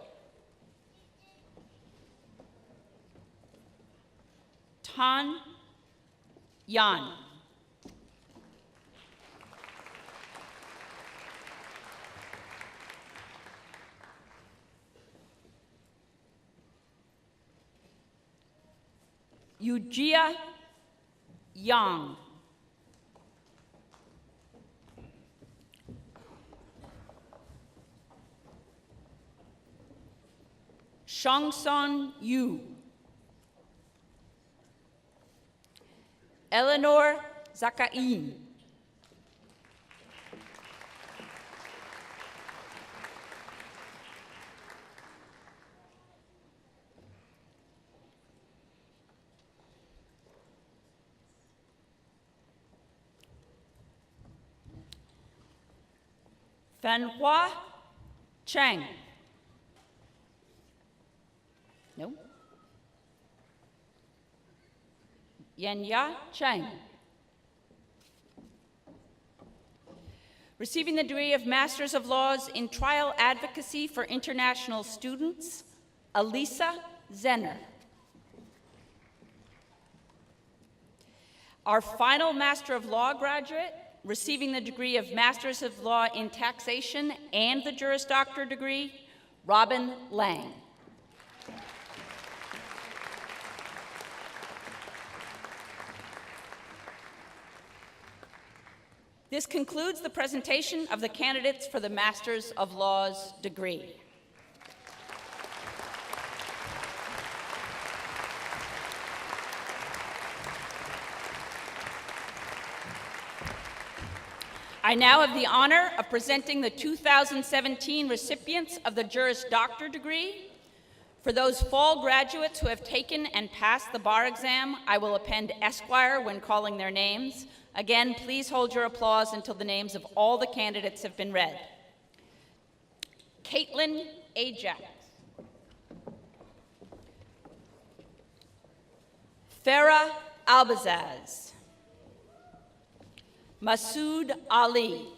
Tan Yan. Yujia Yang. Shangson Yu. Eleanor Zakain. Fanhua Cheng. No. Yanya Cheng. Receiving the degree of Masters of Laws in Trial Advocacy for International Students, Elisa Zenner. Our final Master of Law graduate, receiving the degree of Masters of Law in Taxation and the Juris Doctor degree, Robin Lang. This concludes the presentation of the candidates for the Masters of Laws degree. I now have the honor of presenting the 2017 recipients of the Juris Doctor degree. For those fall graduates who have taken and passed the bar exam, I will append Esquire when calling their names. Again, please hold your applause until the names of all the candidates have been read. Caitlin Ajax. Farah Albazaz. Masood Ali.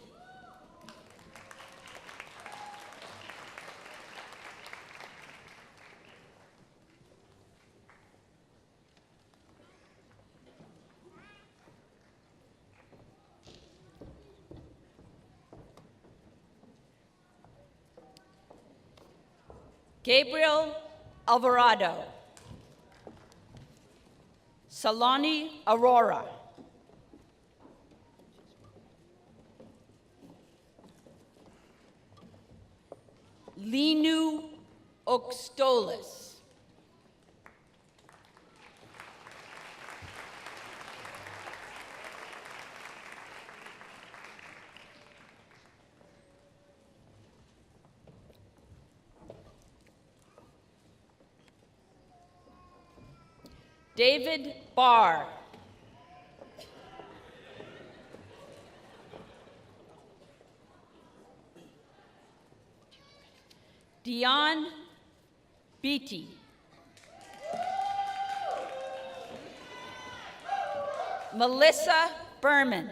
Gabriel Alvarado. Saloni Aurora. Linu Oxtolis. David Barr. Dion Beatty. Melissa Berman.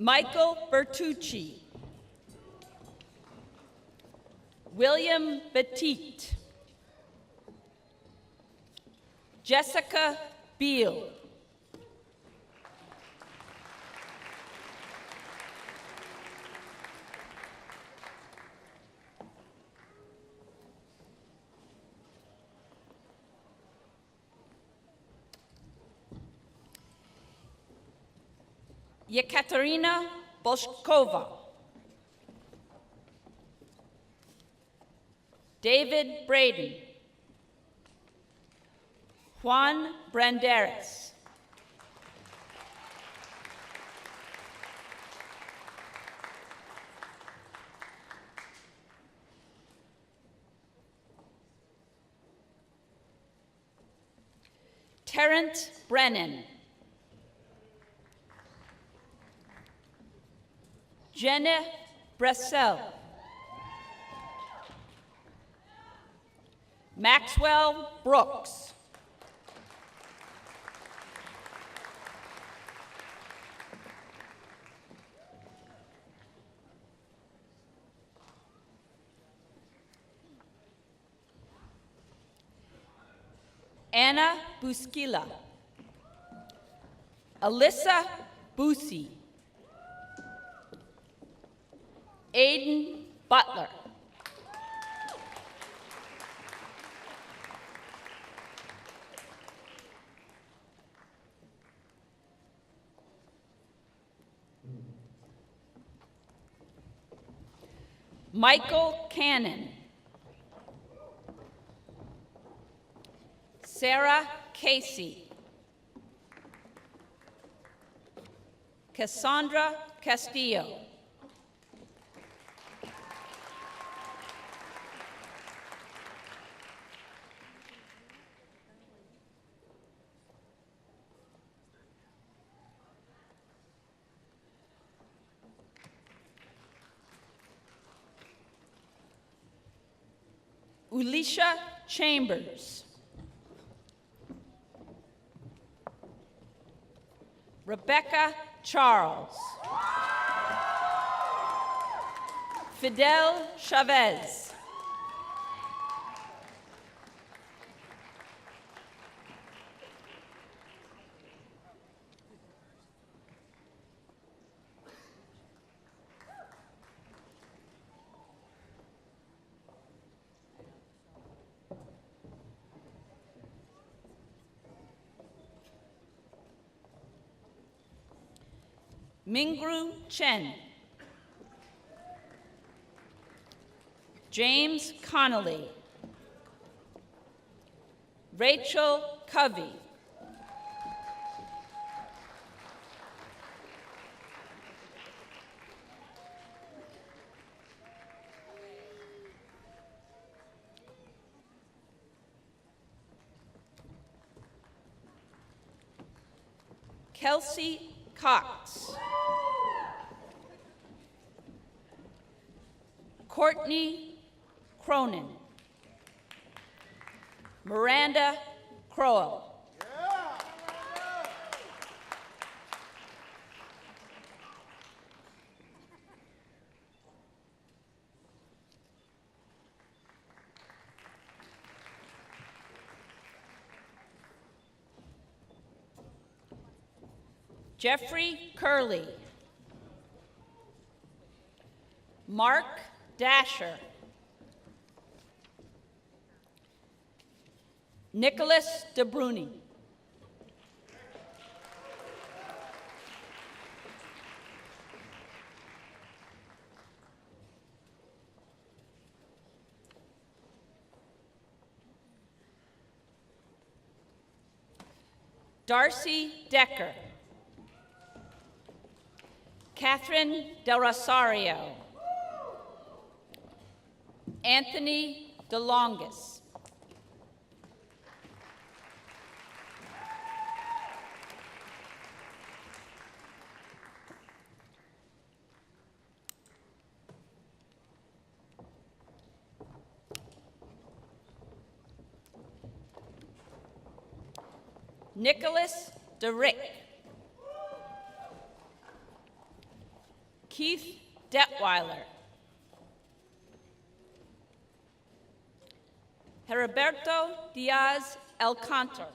Michael Bertucci. William Petit. Jessica Beal. Yekaterina Boshkova. David Braden. Juan Branderas. Terrence Brennan. Jenna Bressel. Maxwell Brooks. Anna Buskila. Alyssa Boosie. Aiden Butler. Michael Cannon. Sarah Casey. Cassandra Castillo. Ulisha Chambers. Rebecca Charles. Fidel Chavez. Mingru Chen. James Connolly. Rachel Covey. Kelsey Cox. Courtney Cronin. Miranda Crowell. Jeffrey Curley. Mark Dasher. Nicholas DeBruni. Darcy Decker. Catherine Del Rosario. Anthony DeLongis. Nicholas DeRick. Keith Detweiler. Heriberto Diaz Alcantar.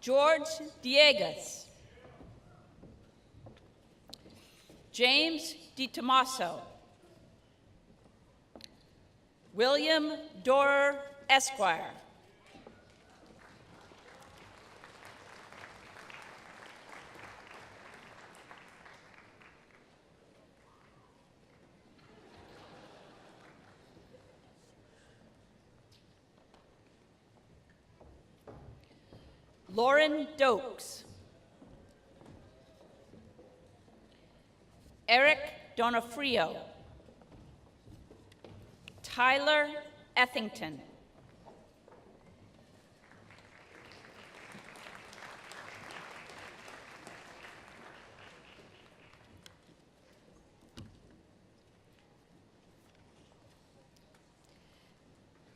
George Diegas. James DiTomaso. William Dorer, Esquire. Lauren Dokes. Eric Donofrio. Tyler Ethington.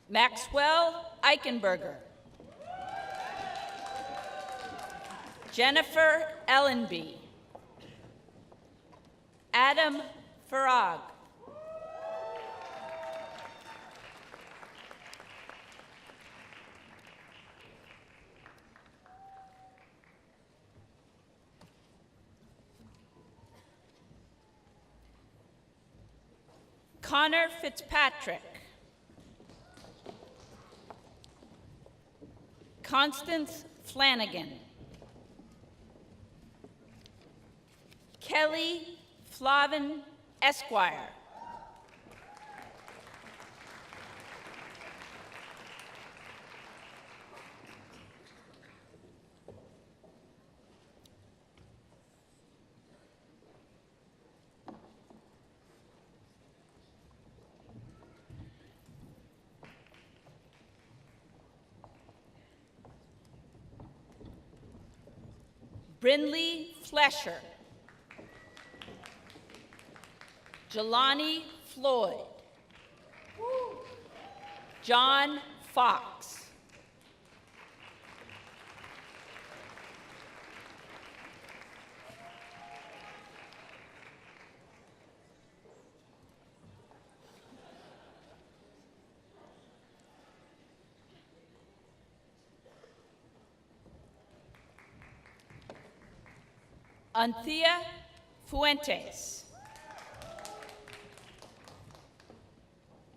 Maxwell Eichenberger. Jennifer Ellenby. Adam Farag. Connor Fitzpatrick. Constance Flanagan. Kelly Flavin Esquire. Brinley Flesher. Jelani Floyd. John Fox. Anthea Fuentes.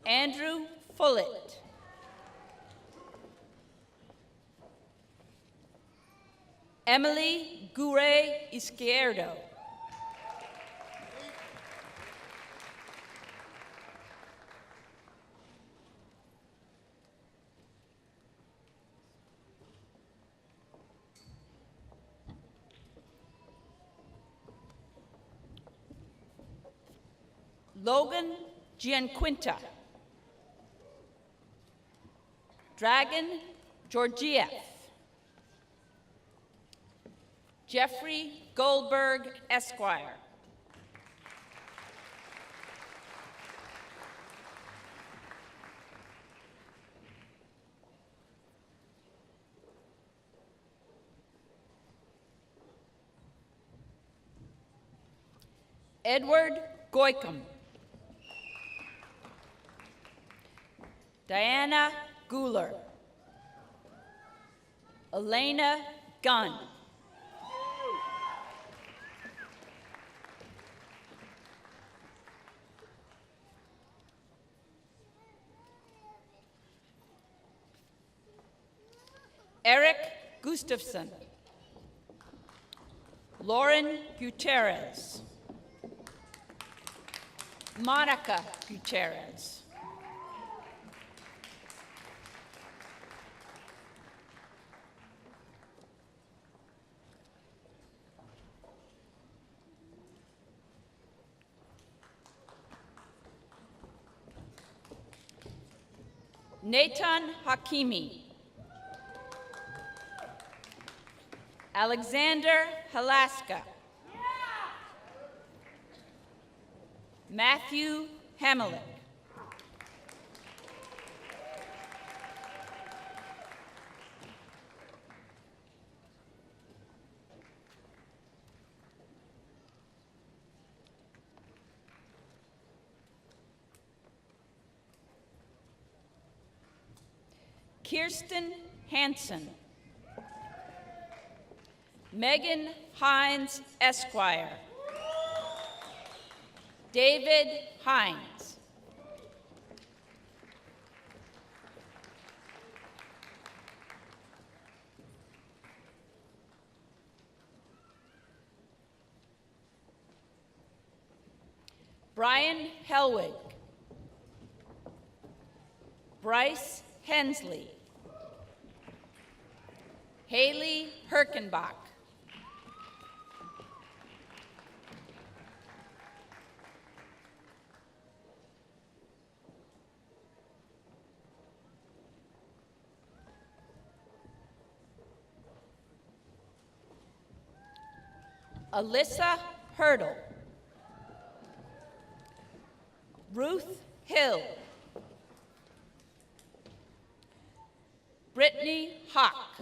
Andrew Fullett. Emily Gure Izquierdo. Logan Gianquinta. Dragon Georgiev. Jeffrey Goldberg, Esquire. Edward Goycom. Diana Guler. Elena Gunn. Eric Gustafson. Lauren Gutierrez. Monica Gutierrez. Nathan Hakimi. Alexander Halaska. Matthew Hamelick. Kirsten Hansen. Megan Hines, Esquire. David Hines. Brian Helwig. Bryce Hensley. Haley Herkenbach. Alyssa Hurdle. Ruth Hill. Brittany Hawk.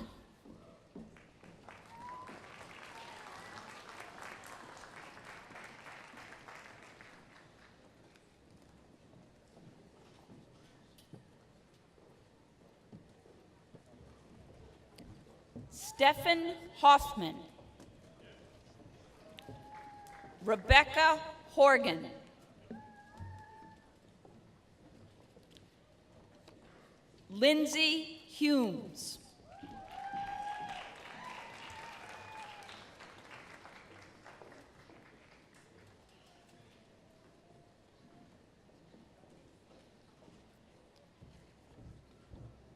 Stephen Hoffman. Rebecca Horgan. Lindsay Humes.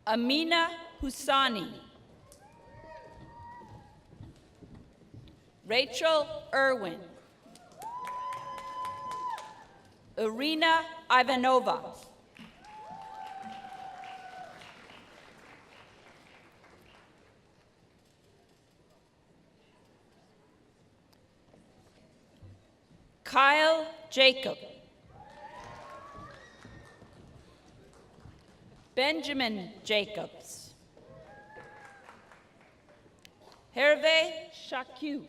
Amina Husani. Rachel Irwin. Irina Ivanova. Kyle Jacob. Benjamin Jacobs. Hervé Chacu.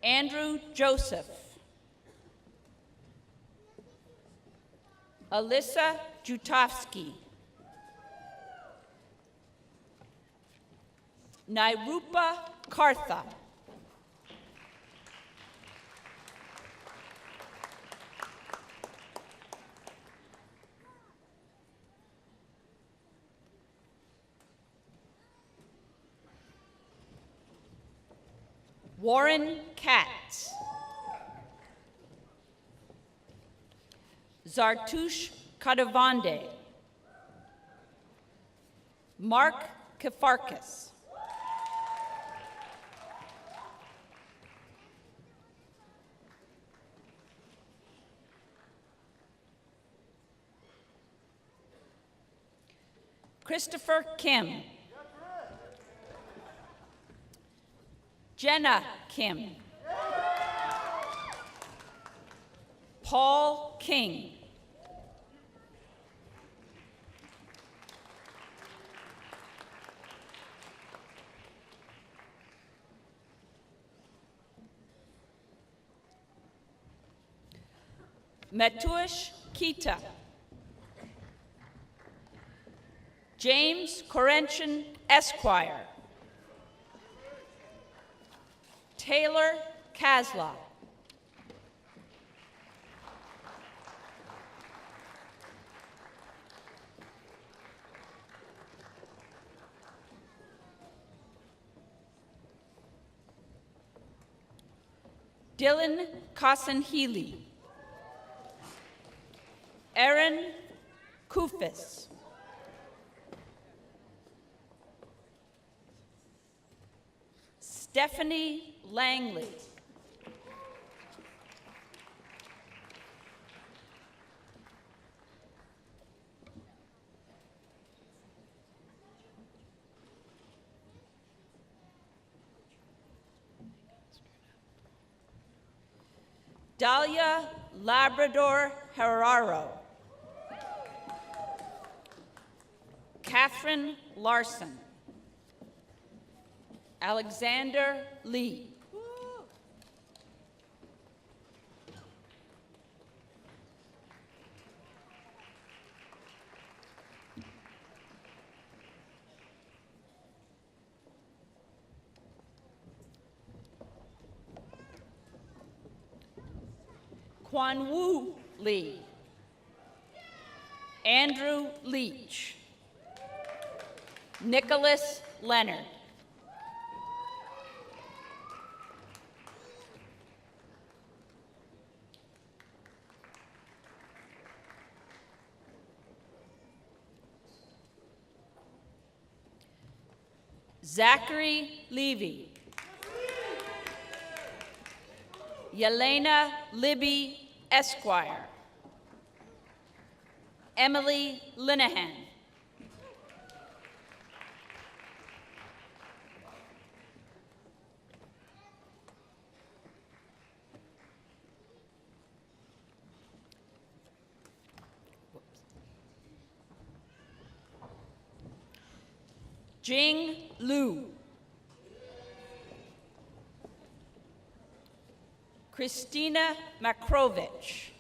Andrew Joseph. Alyssa Jutowski. Nirupa Kartha. Warren Katz. Zartush Kadavande. Mark Kefarkas. Christopher Kim. Jenna Kim. Paul King. Metush Kita. James Corentian, Esquire. Taylor Kasla. Dylan Kasan-Healy. Aaron Kufis. Stephanie Langley. Dahlia Labrador Herrero. Catherine Larson. Alexander Lee. Quan Wu Lee. Andrew Leach. Nicholas Leonard. Zachary Levy. Yelena Libby Esquire. Emily Linehan. Jing Liu. Christina Makrovich.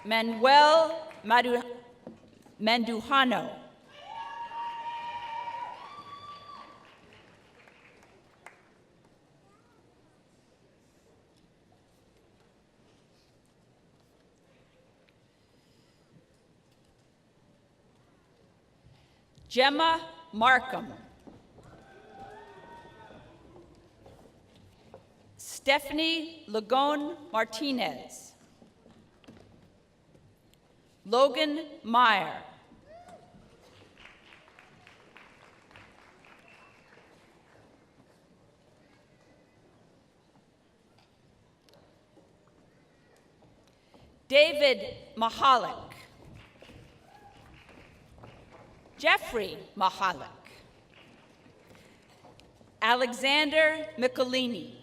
Manuel Mandujano. Gemma Markham. Stephanie Lagon Martinez. Logan Meyer. David Mahalik. Jeffrey Mahalik. Alexander Michelini.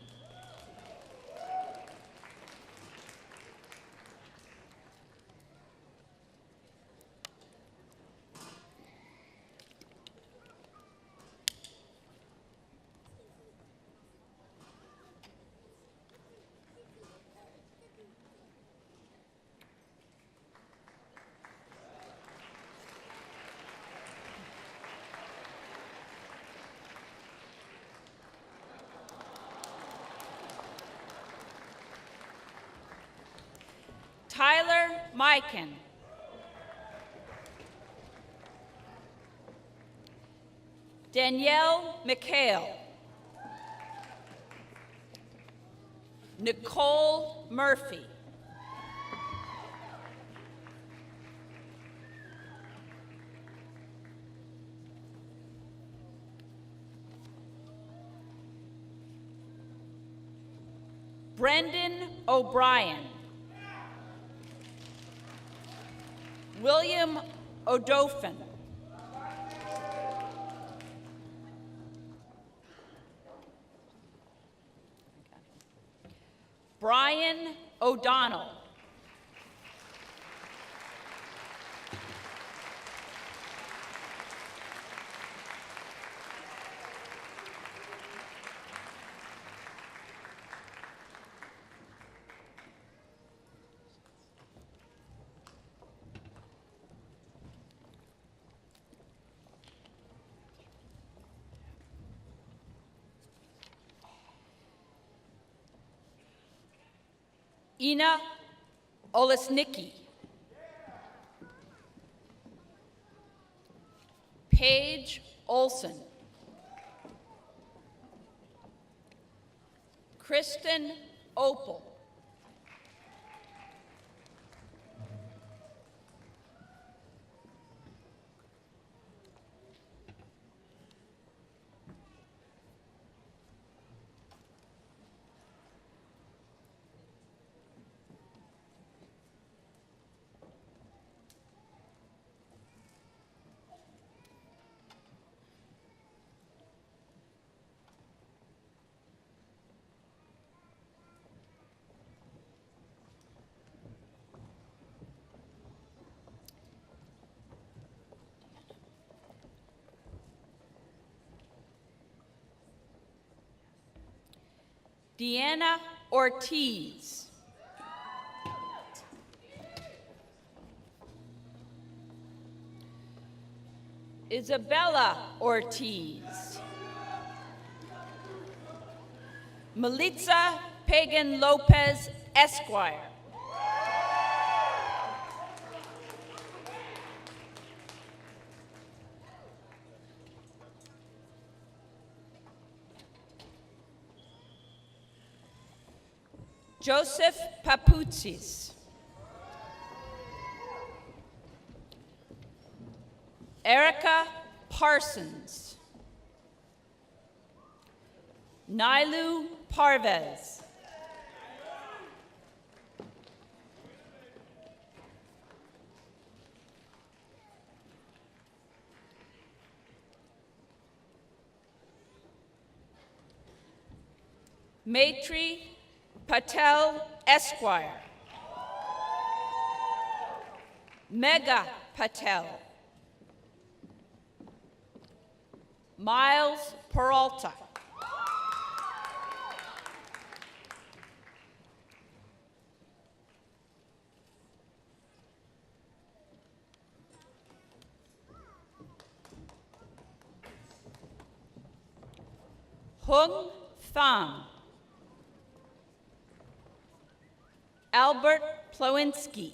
Tyler Myken. Danielle McHale. Nicole Murphy. Brendan O'Brien. William O'Dofin. Brian O'Donnell. Ina Olesnicki. Paige Olson. Kristen Opal. Deanna Ortiz. Isabella Ortiz. Melitza Pagan Lopez, Esquire. Joseph Paputzis. Erica Parsons. Nailu Parvez. Maitri Patel, Esquire. Mega Patel. Miles Peralta. Hung Pham. Albert Plowinski.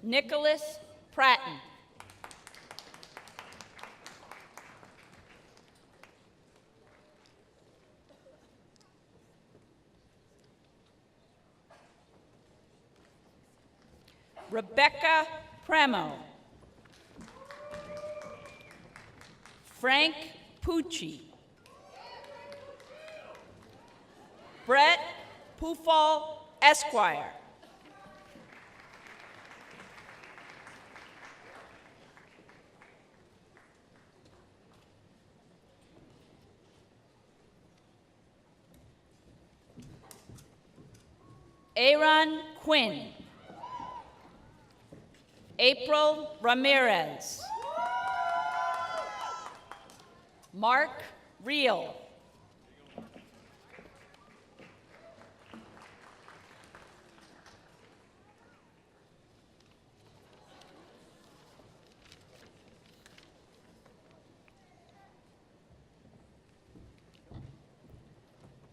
Nicholas Pratton. Rebecca Premo. Frank Pucci. Brett Pufall, Esquire. Aaron Quinn. April Ramirez. Mark Reel.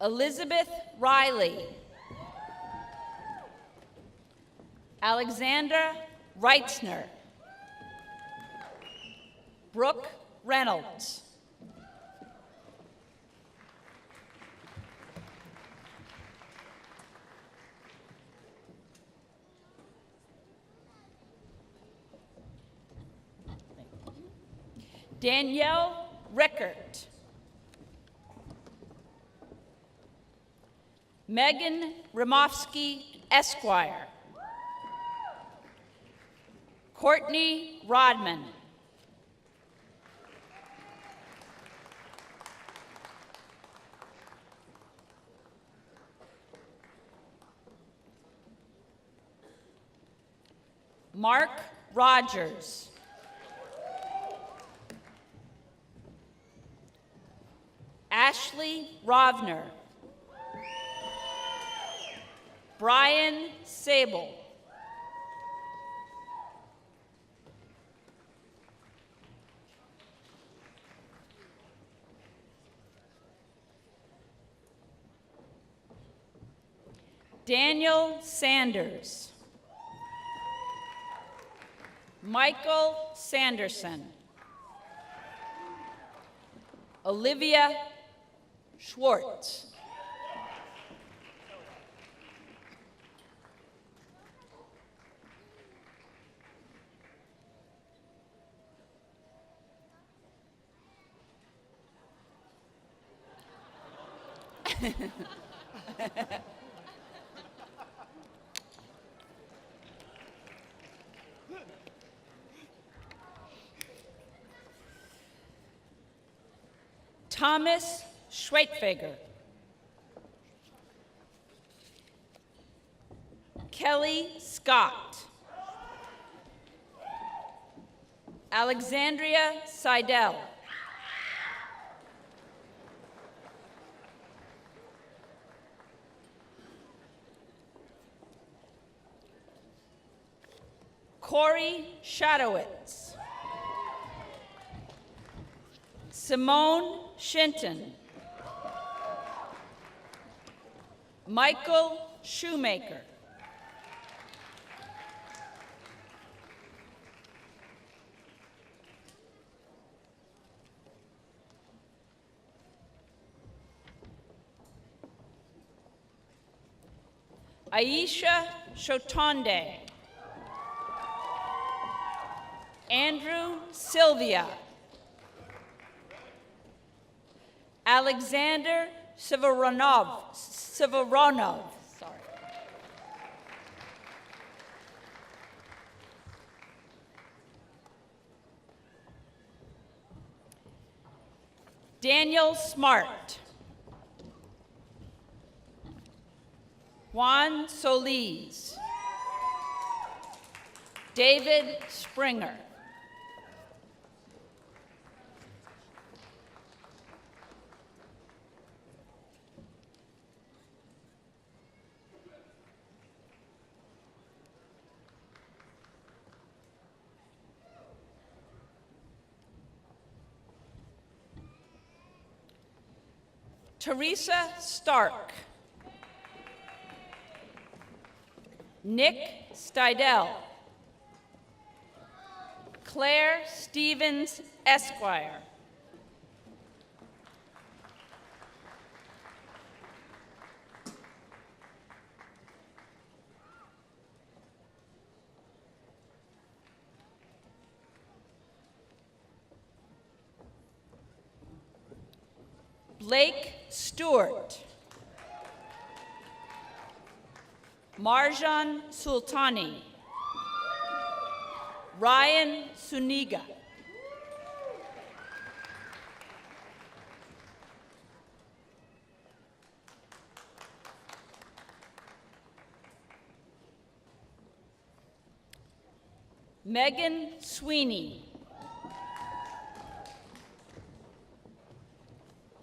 Elizabeth Riley. Alexander Reitzner. Brooke Reynolds. Danielle Rickert. Megan Rimofsky, Esquire. Courtney Rodman. Mark Rogers. Ashley Rovner. Brian Sable. Daniel Sanders. Michael Sanderson. Olivia Schwartz. Thomas Schweitfeger. Kelly Scott. Alexandria Seidel. Corey Shadowitz. Symone Shinton. Michael Shoemaker. Aisha Shotonde. Andrew Sylvia. Alexander Sivaronov, sorry. Daniel Smart. Juan Solis. David Springer. Teresa Stark. Nick Stidell. Claire Stevens, Esquire. Blake Stewart. Marjan Sultani. Ryan Suniga. Megan Sweeney.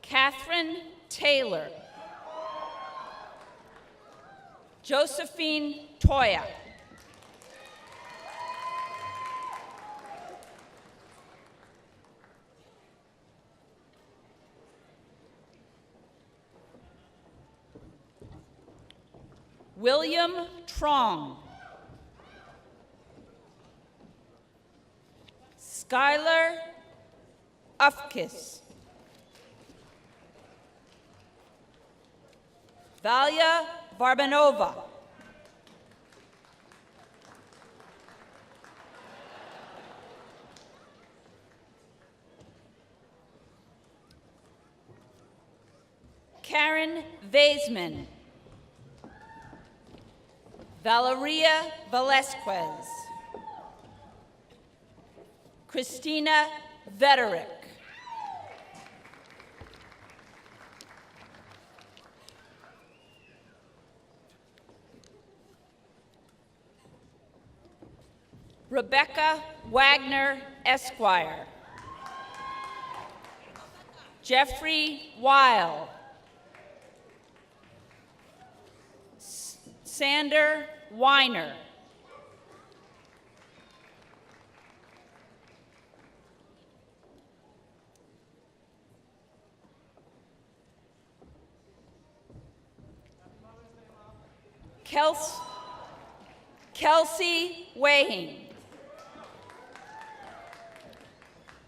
Catherine Taylor. Josephine Toya. William Trong. Skylar Ufkis. Valia Varbanova. Karen Vaisman. Valeria Velasquez. Christina Vederick. Rebecca Wagner, Esquire. Jeffrey Weil. Sander Weiner. Kelsey Wahing.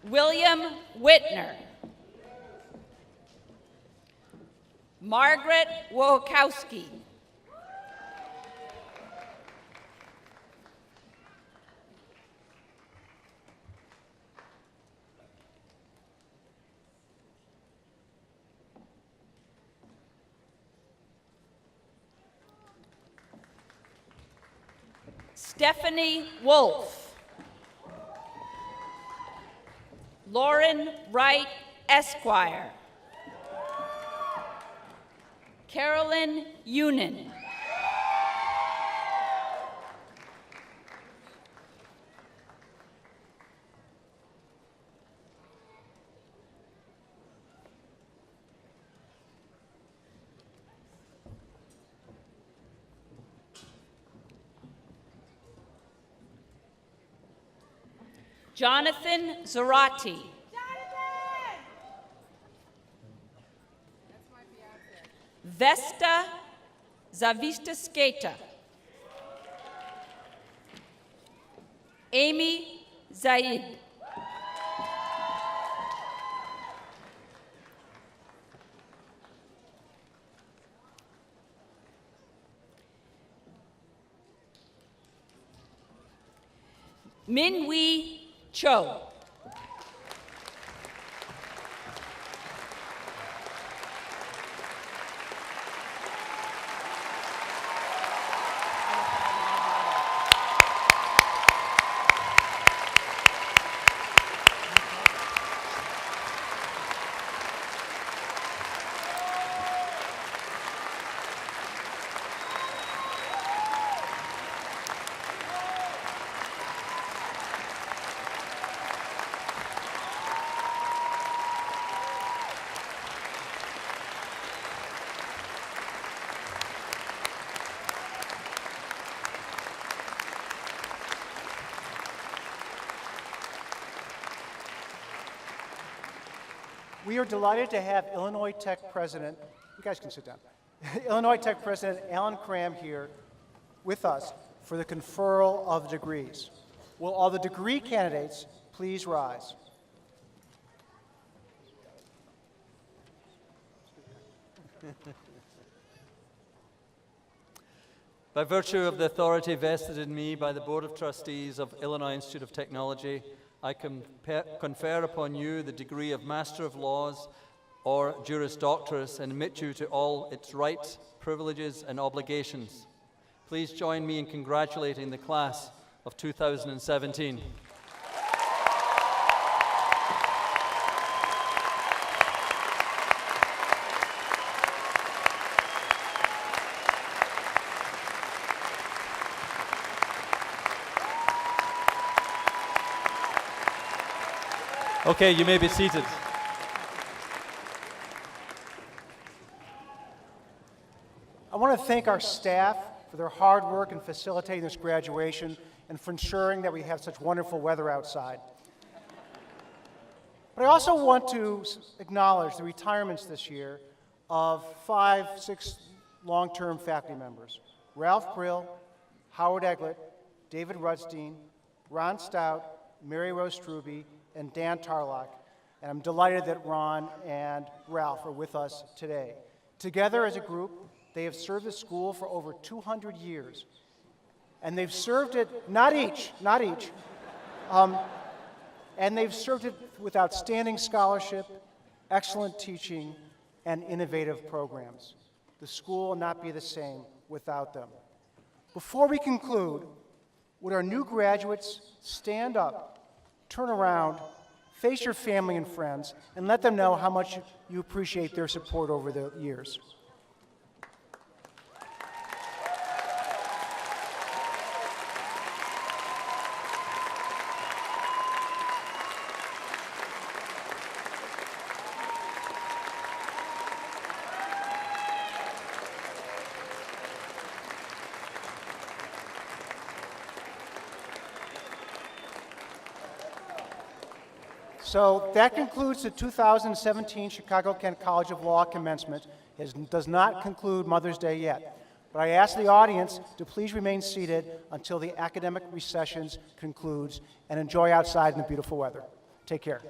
William Whitner. Margaret Wojciechowski. Stephanie Wolf. Lauren Wright, Esquire. Carolyn Unin. Jonathan Zarati. Vesta Zavista Sketa. Amy Zaid. Minwee Cho. We are delighted to have Illinois Tech President, you guys can sit down, Illinois Tech President Alan Cram here with us for the conferral of the degrees. Will all the degree candidates please rise? By virtue of the authority vested in me by the Board of Trustees of Illinois Institute of Technology, I confer upon you the degree of Master of Laws or Juris Doctorus and admit you to all its rights, privileges, and obligations. Please join me in congratulating the class of 2017. Okay, you may be seated. I want to thank our staff for their hard work in facilitating this graduation and for ensuring that we have such wonderful weather outside. But I also want to acknowledge the retirements this year of 6 long-term faculty members: Ralph Brill, Howard Eglett, David Rudstein, Ron Stout, Mary Rose Struby, and Dan Tarlock. And I'm delighted that Ron and Ralph are with us today. Together as a group, they have served the school for over 200 years. And they've served it, not each, and they've served it with outstanding scholarship, excellent teaching, and innovative programs. The school will not be the same without them. Before we conclude, would our new graduates stand up, turn around, face your family and friends, and let them know how much you appreciate their support over the years. So that concludes the 2017 Chicago-Kent College of Law commencement. It does not conclude Mother's Day yet. But I ask the audience to please remain seated until the academic recessions concludes and enjoy outside in the beautiful weather. Take care.